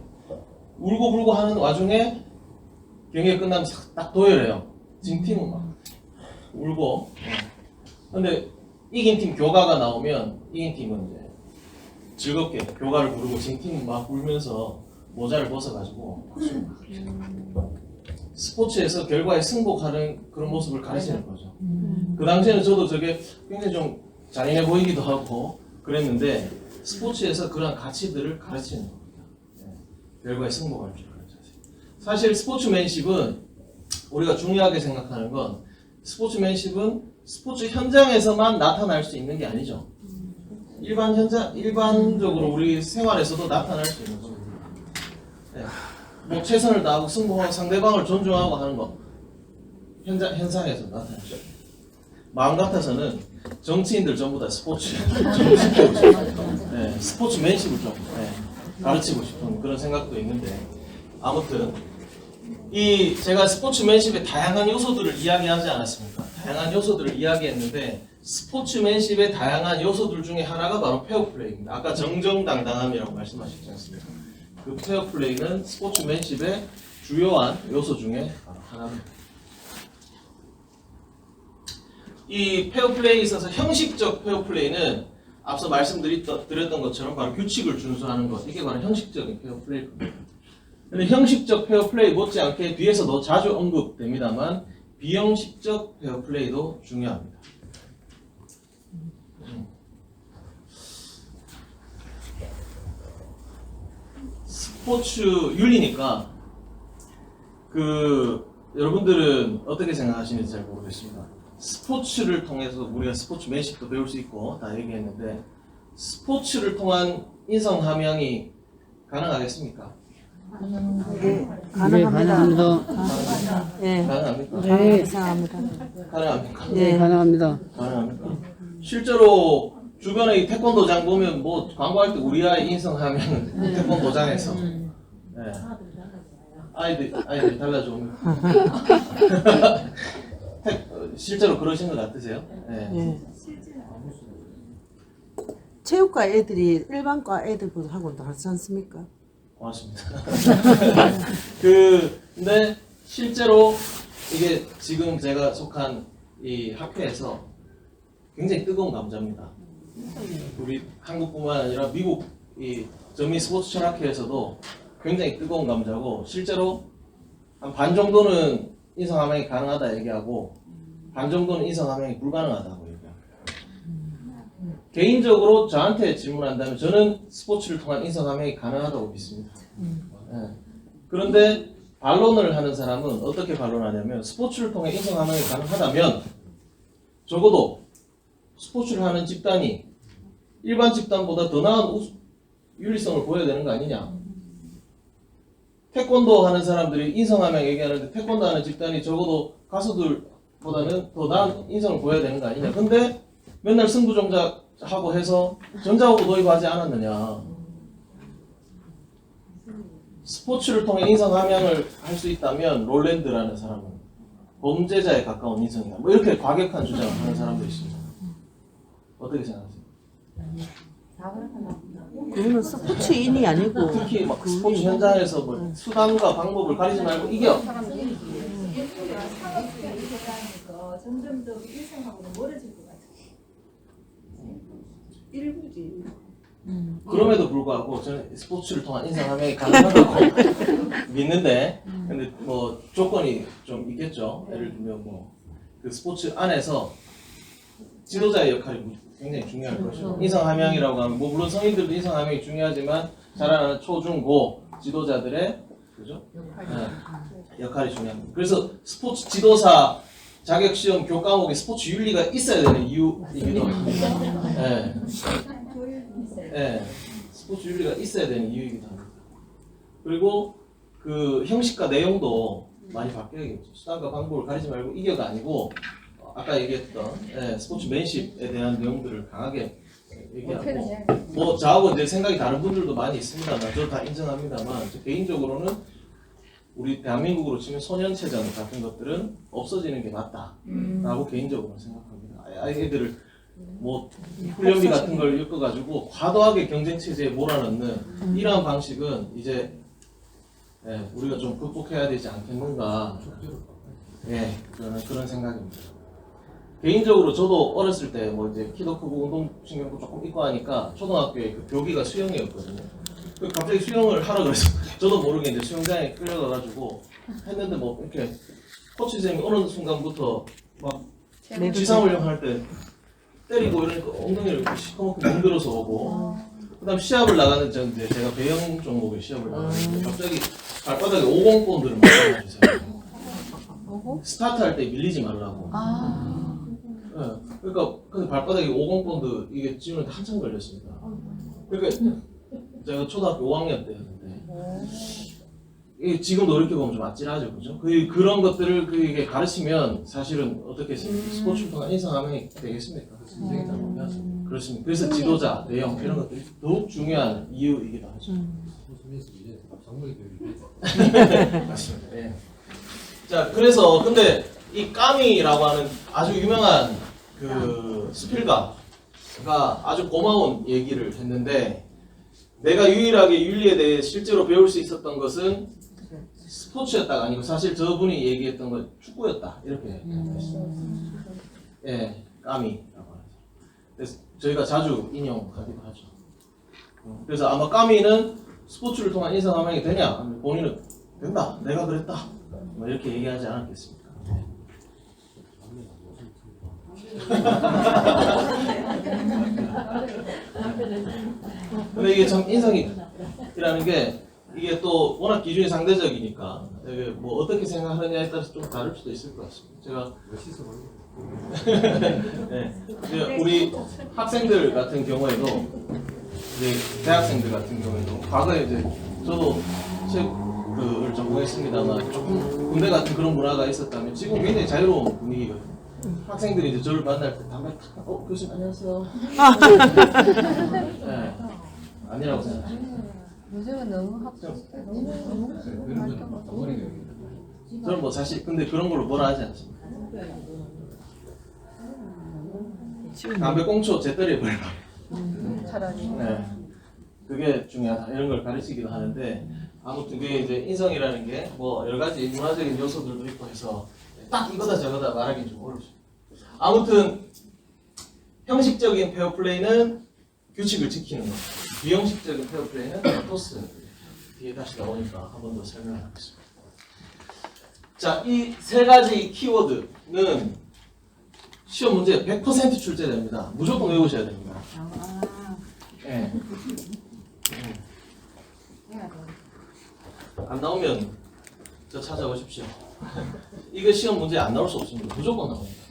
울고 하는 와중에 경기가 끝나면 딱 도열해요. 진 팀은 막 울고. 근데 이긴 팀 교가가 나오면 이긴 팀은 이제 즐겁게 교가를 부르고 진 팀은 막 울면서 모자를 벗어가지고 박수를 막 쳐요. 스포츠에서 결과에 승복하는 그런 모습을 가르치는 거죠. 그 당시에는 저도 저게 굉장히 좀 잔인해 보이기도 하고 그랬는데 스포츠에서 그런 가치들을 가르치는 겁니다. 네. 결과에 승복할 줄 아는 자세. 사실 스포츠맨십은 우리가 중요하게 생각하는 건 스포츠맨십은 스포츠 현장에서만 나타날 수 있는 게 아니죠. 일반적으로 우리 생활에서도 나타날 수 있는 겁니다. 네. 뭐 최선을 다하고 승부하고 상대방을 존중하고 하는 거 현상에서 나타나죠. 마음 같아서는 정치인들 전부 다 스포츠 좀 시키고 싶어요. 네, 스포츠맨십을 좀 가르치고 싶은 그런 생각도 있는데 아무튼 제가 스포츠맨십의 다양한 요소들을 이야기하지 않았습니까? 다양한 요소들을 이야기했는데 스포츠맨십의 다양한 요소들 중에 하나가 바로 페어플레이입니다. 아까 정정당당함이라고 말씀하셨지 않습니까? 그 페어플레이는 스포츠맨십의 주요한 요소 중에 바로 하나입니다. 이 페어플레이에 있어서 형식적 페어플레이는 앞서 말씀드렸던 것처럼 바로 규칙을 준수하는 것, 이게 바로 형식적인 페어플레이입니다. 근데 형식적 페어플레이 못지않게 뒤에서도 자주 언급됩니다만 비형식적 페어플레이도 중요합니다. 스포츠 윤리니까 여러분들은 어떻게 생각하시는지 잘 모르겠습니다. 스포츠를 통해서 우리가 스포츠맨십도 배울 수 있고 다 얘기했는데 스포츠를 통한 인성 함양이 가능하겠습니까? 네, 가능합니다. 가능합니다. 예, 가능합니까? 네, 이상합니다. 가능합니까? 네, 가능합니다. 가능합니까? 실제로 주변에 이 태권도장 보면 뭐 광고할 때 우리 아이 인성 함양은 태권도장에서 네. 아이들이 달라져. 실제로 그러신 것 같으세요? 네. 예. 체육과 애들이 일반과 애들하고도 하지 않습니까? 고맙습니다. 근데 실제로 이게 지금 제가 속한 이 학회에서 굉장히 뜨거운 감자입니다. 우리 한국뿐만 아니라 미국 이 전미 스포츠 철학회에서도 굉장히 뜨거운 감자고 실제로 한 반 정도는 인성 함양이 가능하다 얘기하고 반 정도는 인성 함양이 불가능하다고 얘기합니다. 개인적으로 저한테 질문한다면 저는 스포츠를 통한 인성 함양이 가능하다고 믿습니다. 네. 그런데 반론을 하는 사람은 어떻게 반론하냐면 스포츠를 통해 인성 함양이 가능하다면 적어도 스포츠를 하는 집단이 일반 집단보다 더 나은 윤리성을 보여야 되는 거 아니냐. 태권도 하는 사람들이 인성함양 얘기하는데 태권도 하는 집단이 적어도 가수들보다는 더 나은 인성을 보여야 되는 거 아니냐. 근데 맨날 승부정자하고 해서 전자호구 도입하지 않았느냐. 스포츠를 통해 인성함양을 할 수 있다면 롤랜드라는 사람은 범죄자에 가까운 인성이다. 뭐 이렇게 과격한 주장을 하는 사람들이 있습니다. 어떻게 생각하세요? 그거는 스포츠인이 아니고 특히 막 스포츠 현장에서 뭐 수단과 방법을 가리지 말고 이겨. 사람들이 상업적인 세상에서 점점 더 일상하고는 멀어질 것 같아요. 일부지. 그럼에도 불구하고 저는 스포츠를 통한 인상함양이 가능하다고 믿는데, 근데 뭐 조건이 좀 있겠죠. 예를 들면 뭐 그 스포츠 안에서 지도자의 역할이 굉장히 중요할 것이고, 인상함양이라고 하면 뭐 물론 성인들도 인상함양이 중요하지만 자라나는 초, 중, 고 지도자들의 그죠? 네, 역할이 중요합니다. 그래서 스포츠 지도사 자격 시험 교과목에 스포츠 윤리가 있어야 되는 이유이기도 합니다. 네. 네, 스포츠 윤리가 있어야 되는 이유이기도 합니다. 그리고 그 형식과 내용도 많이 바뀌어야겠죠. 수단과 방법을 가리지 말고 이겨가 아니고 아까 얘기했던 스포츠 맨십에 대한 내용들을 강하게 얘기하고, 뭐 저하고 이제 생각이 다른 분들도 많이 있습니다만 저도 다 인정합니다만 저 개인적으로는 우리 대한민국으로 치면 소년체전 같은 것들은 없어지는 게 맞다라고 개인적으로 생각합니다. 아이들을 뭐 훈련비 같은 걸 엮어가지고 과도하게 경쟁 체제에 몰아넣는 이러한 방식은 이제 우리가 좀 극복해야 되지 않겠는가. 그런 생각입니다. 개인적으로 저도 어렸을 때 뭐 이제 키도 크고 운동신경도 조금 있고 하니까 초등학교에 그 교기가 수영이었거든요. 갑자기 수영을 하라 그래서 저도 모르게 이제 수영장에 끌려가가지고 했는데 뭐 이렇게 코치 선생님이 어느 순간부터 막 지상훈련 할 때 때리고 이러니까 엉덩이를 이렇게 시커멓게 문들어서 오고, 그다음 시합을 나가는 전 이제 제가 배영 종목의 시합을 나가는데 갑자기 발바닥에 50 본드를 막 넣어주세요. 스타트 할 때 밀리지 말라고. 그러니까 근데 발바닥에 50 본드 이게 찌우는데 한참 걸렸습니다. 그러니까 제가 초등학교 5학년 때였는데 지금 노력해보면 좀 아찔하죠, 그죠? 그런 것들을 이게 가르치면 사실은 어떻게 스포츠를 통한 인상함양이 되겠습니까? 굉장히 잘못해야죠. 그렇습니다. 그래서 지도자, 내용 이런 것들이 더욱 중요한 이유이기도 하죠. 맞습니다. 예. 자, 그래서 근데 이 까미라고 하는 아주 유명한 그 수필가가 아주 고마운 얘기를 했는데, 내가 유일하게 윤리에 대해 실제로 배울 수 있었던 것은 스포츠였다가 아니고 사실 저분이 얘기했던 건 축구였다, 이렇게 했어요. 까미라고 하죠. 그래서 저희가 자주 인용하기도 하죠. 그래서 아마 까미는 스포츠를 통한 인상함양이 되냐? 본인은 된다, 내가 그랬다, 뭐 이렇게 얘기하지 않았겠습니까? 근데 이게 참 인성이라는 게 이게 또 워낙 기준이 상대적이니까 뭐 어떻게 생각하느냐에 따라서 좀 다를 수도 있을 것 같습니다. 제가 우리 학생들 같은 경우에도 이제 대학생들 같은 경우에도 과거에 이제 저도 책을 전공했습니다. 조금 군대 같은 그런 문화가 있었다면 지금 굉장히 자유로운 분위기거든요. 학생들이 이제 저를 만날 때 담배 교수님 안녕하세요. 아니라고 생각합니다. 요즘은 너무 저는 뭐 사실 근데 그런 걸로 뭐라 하지 않습니다. 담배 꽁초 재떨이에 버려라. 차라리. 그게 중요하다 이런 걸 가르치기도 하는데, 아무튼 그게 이제 인성이라는 게 뭐 여러 가지 문화적인 요소들도 있고 해서 딱 이거다 저거다 말하기는 좀 어렵죠. 아무튼 형식적인 페어플레이는 규칙을 지키는 것, 비형식적인 페어플레이는 토스. 뒤에 다시 나오니까 한 번 더 설명하겠습니다. 자, 이 세 가지 키워드는 시험 문제 100% 출제됩니다. 무조건 외우셔야 됩니다. 안 나오면 저 찾아오십시오. 이거 시험 문제 안 나올 수 없습니다. 무조건 나옵니다.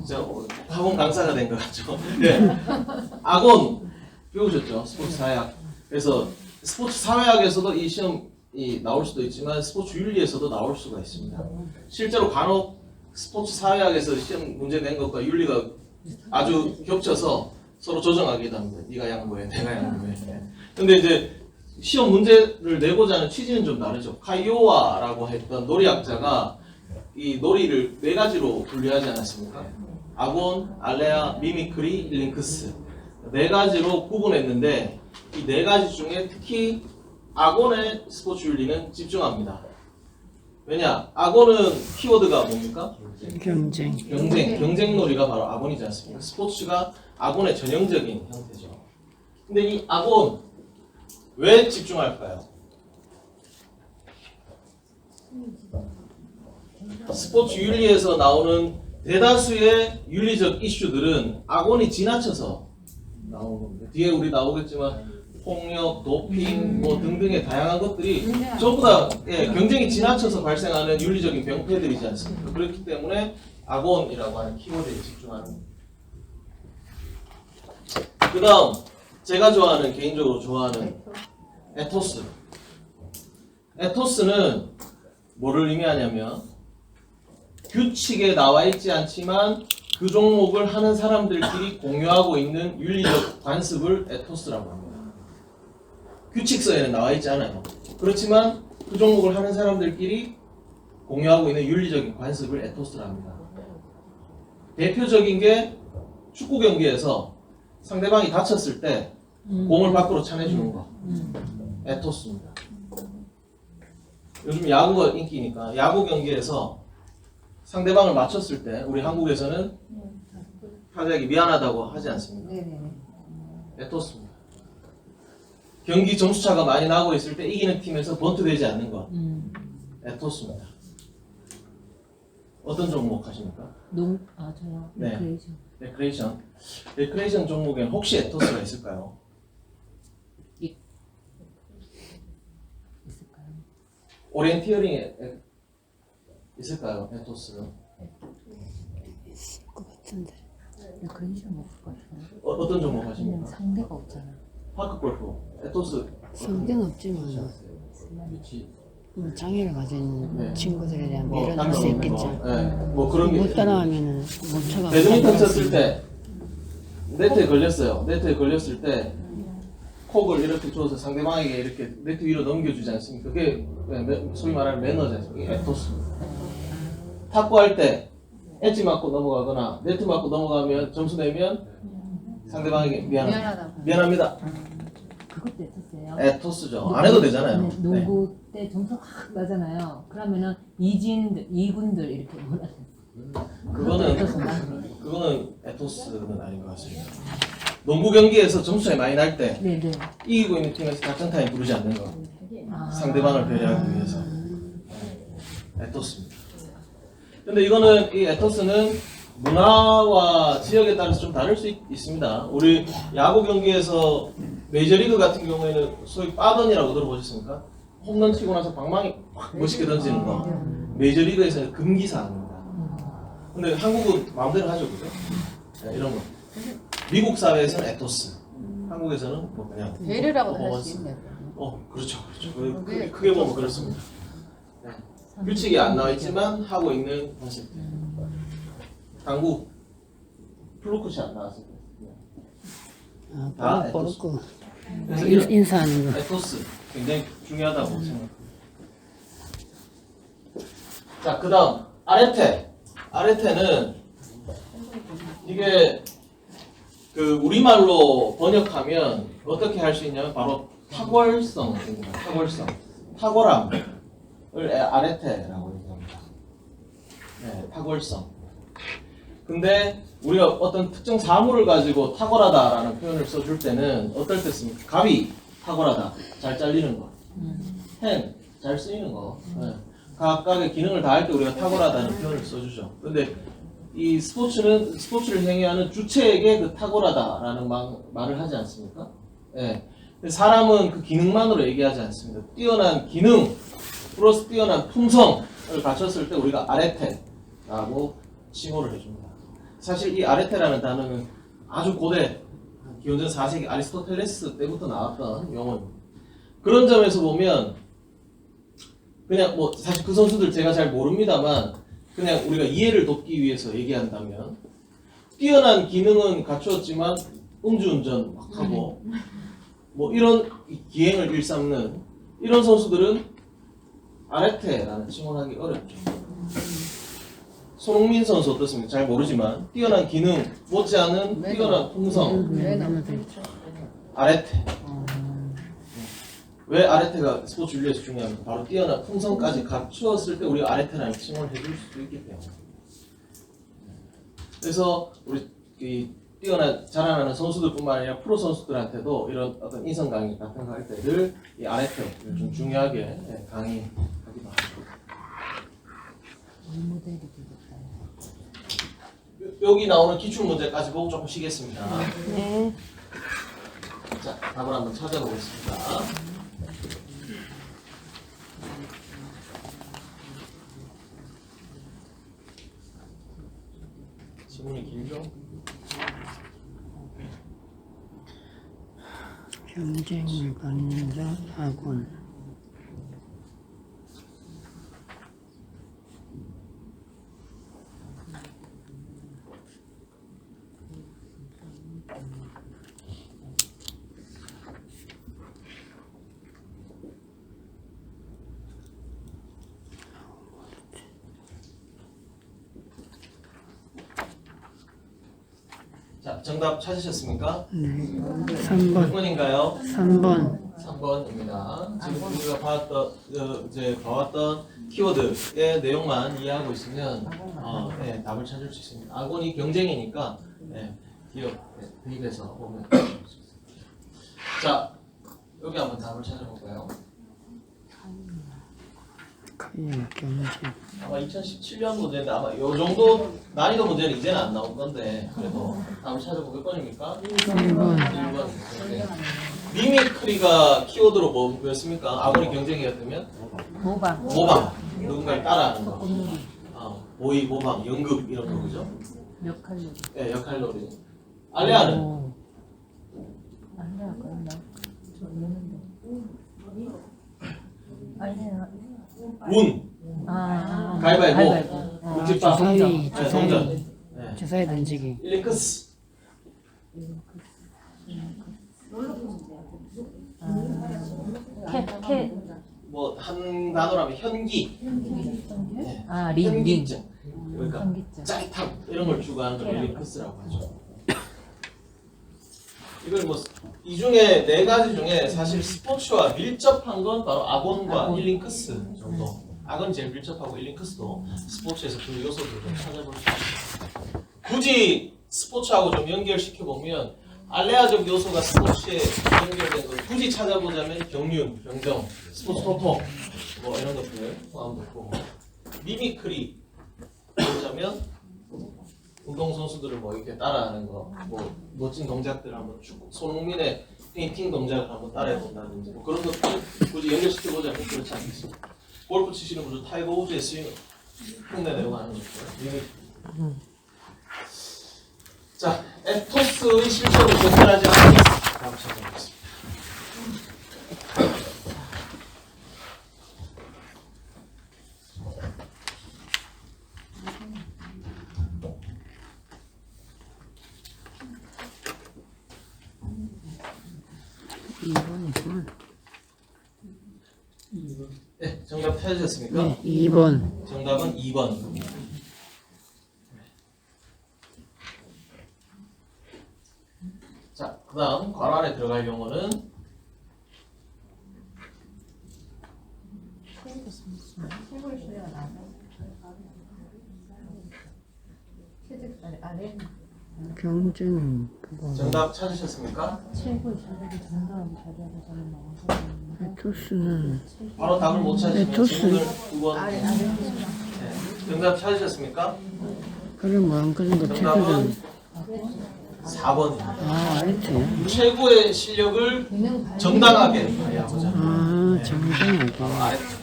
저 학원 강사가 된 것 같죠. 학원 배우셨죠? 스포츠 사회학. 그래서 스포츠 사회학에서도 이 시험이 나올 수도 있지만 스포츠 윤리에서도 나올 수가 있습니다. 실제로 간혹 스포츠 사회학에서 시험 문제 낸 것과 윤리가 아주 겹쳐서 서로 조정하기도 합니다. 네가 양보해, 내가 양보해. 근데 이제 시험 문제를 내고자 하는 취지는 좀 다르죠. 카이오와라고 했던 놀이학자가 이 놀이를 네 가지로 분류하지 않았습니까? 아곤, 알레아, 미미크리, 링크스 네 가지로 구분했는데, 이 네 가지 중에 특히 아곤의 스포츠 윤리는 집중합니다. 왜냐? 악원은 키워드가 뭡니까? 경쟁. 경쟁놀이가 바로 악원이지 않습니까? 스포츠가 악원의 전형적인 형태죠. 근데 이 악원 왜 집중할까요? 스포츠 윤리에서 나오는 대다수의 윤리적 이슈들은 악원이 지나쳐서 나오는 겁니다. 뒤에 우리 나오겠지만 폭력, 도핑 뭐 등등의 다양한 것들이 전부 다 경쟁이 지나쳐서 발생하는 윤리적인 병폐들이지 않습니까? 그렇기 때문에 악원이라고 하는 키워드에 집중하는 겁니다. 그 다음 제가 좋아하는 개인적으로 좋아하는 에토스. 에토스는 뭐를 의미하냐면 규칙에 나와 있지 않지만 그 종목을 하는 사람들끼리 공유하고 있는 윤리적 관습을 에토스라고 합니다. 규칙서에는 나와 있지 않아요. 그렇지만 그 종목을 하는 사람들끼리 공유하고 있는 윤리적인 관습을 에토스라고 합니다. 대표적인 게 축구 경기에서 상대방이 다쳤을 때 공을 밖으로 차내주는 거. 에토스입니다. 요즘 야구가 인기니까 야구 경기에서 상대방을 맞췄을 때 우리 한국에서는 타자에게 미안하다고 하지 않습니까? 에토스입니다. 경기 점수차가 많이 나고 있을 때 이기는 팀에서 번트되지 않는 것. 에토스입니다. 어떤 종목 하십니까? 저요. 네. 레크레이션. 레크레이션 종목에는 혹시 에토스가 있을까요? 있을까요? 오리엔티어링에 있을까요? 에토스는? 있을 것 같은데. 레크레이션 없을 것 같아요. 어떤 종목 그냥 하십니까? 상대가 없잖아. 파크 골프. 에토스. 상대는 없지만 장애를 가진 네. 친구들에 대한 뭐 배려는 할 수 있겠죠. 뭐 그런 게 못 따라하면은 못 쳐가. 배드민턴 쳤을 때 네트에 걸렸어요. 네트에 걸렸을 때 콕을 이렇게 줘서 상대방에게 이렇게 네트 위로 넘겨주지 않습니까? 그게 소위 말하는 매너지 않습니까? 이게 에토스입니다. 탁구할 때 엣지 맞고 넘어가거나 네트 맞고 넘어가면 점수 내면 상대방에게 미안합니다. 그것도 에토스예요. 에토스죠. 안 해도 되잖아요. 네, 농구 때 점수 확 나잖아요. 그러면은 이군들 이렇게 몰아서. 그거는 에토스는 아닌 것 같습니다. 농구 경기에서 점수 차이 많이 날 때 네네. 이기고 있는 팀에서 작전 타임 부르지 않는 거. 아. 상대방을 배려하기 위해서. 에토스입니다. 근데 이거는 이 에토스는 문화와 지역에 따라서 좀 다를 수 있습니다. 우리 야구 경기에서 메이저리그 같은 경우에는 소위 빠던이라고 들어보셨습니까? 홈런 치고 나서 방망이 확 멋있게 던지는 거. 메이저리그에서는 금기사항입니다. 근데 한국은 마음대로 하죠, 그죠? 네, 이런 거. 미국 사회에서는 에토스, 한국에서는 뭐 그냥 배려라고 할 퍼포먼스. 수 있네요. 그렇죠. 크게 보면 그렇습니다. 네. 규칙이 안 나와 있지만 하고 있는 모습. 당구 플루크시 안 나왔을 때. 다 에토스. 모르고 그래서 이런 인사하는 거. 에토스 굉장히 중요하다고 생각합니다. 자, 그다음 아레테. 아레테는 이게 그 우리말로 번역하면 어떻게 할 수 있냐면 바로 탁월성입니다. 탁월성, 탁월함을 아레테라고 얘기합니다. 네, 탁월성. 근데 우리가 어떤 특정 사물을 가지고 탁월하다라는 표현을 써줄 때는 어떨 때 씁니까? 갑이 탁월하다, 잘 잘리는 거. 펜, 잘 쓰이는 거. 네. 각각의 기능을 다할 때 우리가 탁월하다는 표현을 써주죠. 근데 이 스포츠를 행위하는 주체에게 그 탁월하다라는 말을 하지 않습니까? 예. 사람은 그 기능만으로 얘기하지 않습니다. 뛰어난 기능 플러스 뛰어난 품성을 갖췄을 때 우리가 아레테라고 칭호를 해줍니다. 사실 이 아레테라는 단어는 아주 고대 기원전 4세기 아리스토텔레스 때부터 나왔던 용어입니다. 그런 점에서 보면 그냥 뭐 사실 그 선수들 제가 잘 모릅니다만 그냥 우리가 이해를 돕기 위해서 얘기한다면 뛰어난 기능은 갖추었지만 음주운전 막 하고 뭐 이런 기행을 일삼는 이런 선수들은 아레테라는 칭호를 하기 어렵죠. 손흥민 선수 어떻습니까? 잘 모르지만 뛰어난 기능 못지않은 뛰어난 품성 아레테. 왜 아레테가 스포츠 윤리에서 중요합니까? 바로 뛰어난 품성까지 갖추었을 때 우리가 아레테라는 칭을 해줄 수도 있기 때문에. 그래서 우리 이 뛰어난 자라나는 선수들뿐만 아니라 프로 선수들한테도 이런 어떤 인성 강의 같은 거 할 때 늘 이 아레테를 좀 중요하게 강의하기도 하고. 이 모델이 되겠다. 여기 나오는 기출 문제까지 보고 조금 쉬겠습니다. 네. 자, 답을 한번 찾아보겠습니다. 질문이 길죠? 경쟁을 받는 자 학원. 자, 정답 찾으셨습니까? 네. 몇 3번. 번인가요? 3번. 3번입니다. 지금 우리가 이제 봐왔던 키워드의 내용만 이해하고 있으면 네, 답을 찾을 수 있습니다. 아곤이 경쟁이니까 네, 기업 대입해서 보면 될 수 있습니다. 자, 여기 한번 답을 찾아볼까요? 카이어 경쟁. 아마 2017년 문제인데 아마 요 정도 난이도 문제는 이제는 안 나올 건데 그래도 답을 찾아보고 몇 번입니까? 1번. 1번. 네. 미미크리가 키워드로 뭐였습니까? 아무리 경쟁이었다면 모방. 모방, 누군가를 따라하는 거. 소꿉놀이. 모의, 모방, 연극 이런 거 그죠? 몇 칼로리? 네, 역할놀이. 알레아는 오. 알레아 그랬나? 저 있는데. 알레아. 운, 가위바위보, 묵집밥, 주사위. 동전. 주사위. 네. 주사위 던지기. 일리크스, 캐. 뭐 한 단어라면 현기, 네. 아, 린. 현기증. 그러니까 현기증. 짜릿함 이런 걸 추구하는 걸 일리크스라고 하죠. 이걸 뭐 이 중에 네 가지 중에 사실 스포츠와 밀접한 건 바로 아곤과 아곤. 일링크스 정도. 아곤이 제일 밀접하고 일링크스도 스포츠에서 그 요소들을 좀 찾아볼 수 있어요. 굳이 스포츠하고 좀 연결시켜 보면 알레아적 요소가 스포츠에 연결된 걸 굳이 찾아보자면 경륜, 경정, 스포츠 토토 뭐 이런 것들 포함되고 미미크리 보자면 운동선수들을 뭐 이렇게 따라하는 거, 뭐 멋진 동작들을 한번 쭉, 손흥민의 페인팅 동작을 한번 따라해본다든지 뭐 그런 것들 굳이 연결시켜보자면 그렇지 않겠습니다. 골프 치시는 분들 타이거 우즈의 스윙 흉내내고 하는 것들. 자, 에토스의 실체를 벗어나지 않는 다음 찾아보겠습니다. 네, 정답 찾으셨습니까? 네. 2번. 정답은 2번. 자, 그 다음 괄호 안에 들어갈 용어는 경쟁. 정답 찾으셨습니까? 최고의 실력이 정답을 찾아보자면 나와서. 에토스는 바로 답을 못 찾으시면 에토스. 질문을 2번. 네. 정답 찾으셨습니까? 그럼 뭐안 그런 거 정답은 최고전. 4번입니다. 아, 알았지. 최고의 실력을 정당하게 발휘하고자 하는 아, 정당하고.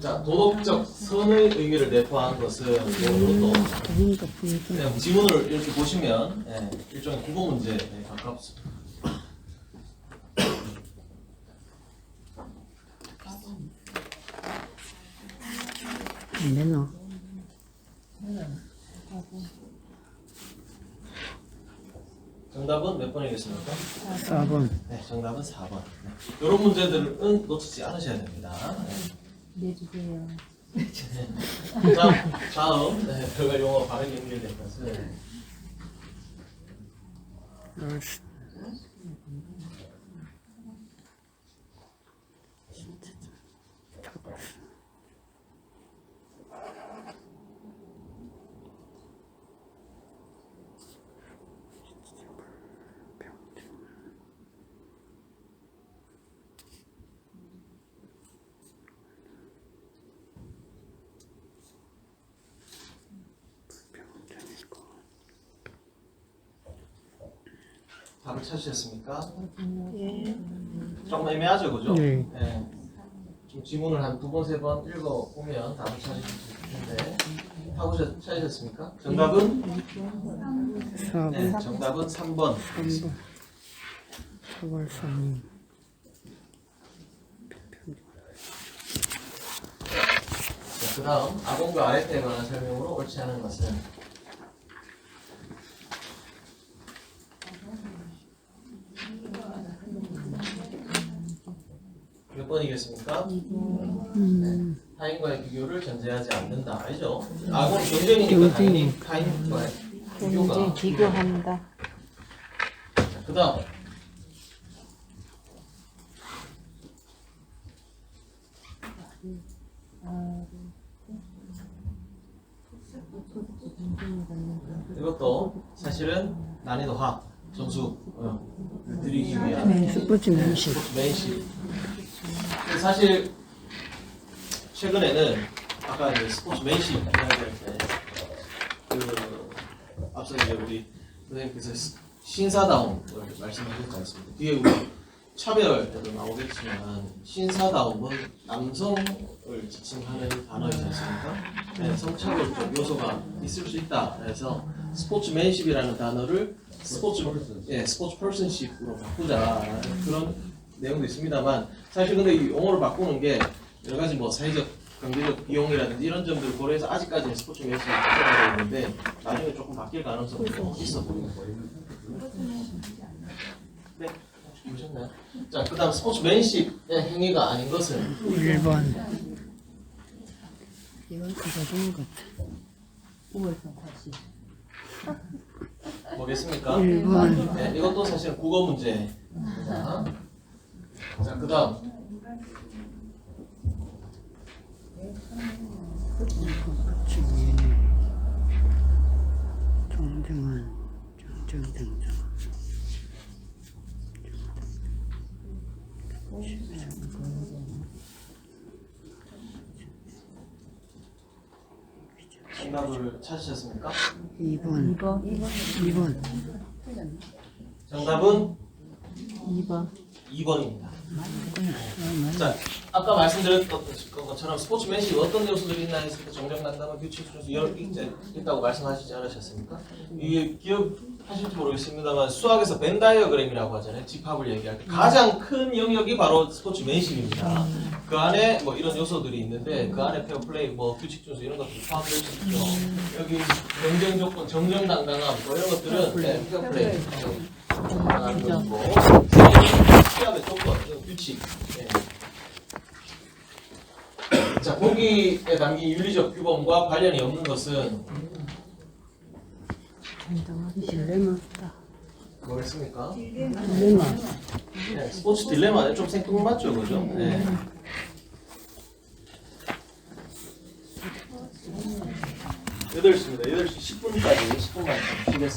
자, 도덕적 선의 의미를 내포한 것은 뭐 이것도 그러니까 보이죠. 그냥 지문을 이렇게 보시면 일종의 국어 문제에 가깝습니다. 매너. 정답은 몇 번이겠습니까? 4번. 네, 정답은 4번. 네. 이런 문제들은 놓치지 않으셔야 됩니다. 내주세요. 자, 다음 들어갈 용어 바르게 연결될 것은 답을 찾으셨습니까? 예. 조금 애매하죠, 그죠? 네. 좀 지문을 한 2번, 3번 읽어보면 답을 찾으실 수 있는데 찾으셨습니까? 정답은? 4번, 네, 정답은 3번. 3번. 4월 3일. 그 다음 아공과 아래태에 관한 설명으로 옳지 않은 것은 몇 번이겠습니까? 네. 타인과의 비교를 전제하지 않는다. 알죠? 아공은 경쟁이니까 당연히 타인과의 비교가. 비교한다. 그 다음 이것도 사실은 난이도 하 점수 드리기 위한 스포츠 면식. 맨십. 사실 최근에는 아까 이제 스포츠 맨십 이야기할 때그 앞서 이제 우리 선생님께서 신사다움을 말씀하셨지 않습니까? 뒤에 우리 차별에도 나오겠지만 신사다움은 남성을 지칭하는 단어이지 않습니까? 네, 성차별적 요소가 있을 수 있다. 그래서 스포츠맨십이라는 단어를 스포츠 퍼슨십으로 바꾸자라는 그런 내용도 있습니다만 사실 근데 이 용어를 바꾸는 게 여러 가지 뭐 사회적 경제적 비용이라든지 이런 점들을 고려해서 아직까지는 스포츠맨십이 바뀌어가고 있는데 나중에 조금 바뀔 가능성도 있어 보이는 거예요. 네. 보셨나요? 자, 그 다음 스포츠맨십의 행위가 아닌 것은 1번. 이건 그거 좋은 것 같아. 5월선 다시. 뭐겠습니까? 1번. 네, 이것도 사실은 국어 문제입니다. 자, 그 다음 정정한, 정정정정. 정답을 찾으셨습니까? 2번. 2번. 정답은 2번. 2번입니다. 자, 아까 말씀드렸던 것처럼 스포츠맨십 어떤 요소들이 있나 했을 때 정정당당한 규칙 순수 여러 개 있다고 말씀하시지 않으셨습니까? 이게 기억하실지 모르겠습니다만 수학에서 벤 다이어그램이라고 하잖아요. 집합을 얘기할 때 가장 큰 영역이 바로 스포츠맨십입니다. 그 안에 뭐 이런 요소들이 있는데 그 안에 페어플레이, 뭐 규칙 순수 이런 것들이 포함되어 있죠. 여기 경쟁 조건, 정정당당함 뭐 이런 것들은 페어플레이. 그리고 시합의 조건, 규칙. 네. 자, 보기에 담긴 윤리적 규범과 관련이 없는 것은 딜레마. 뭐겠습니까? 딜레마. 네, 스포츠 딜레마는 좀 생뚱맞죠, 그죠? 네. (8시입니다) 8시 10분까지 10분만 쉬겠습니다.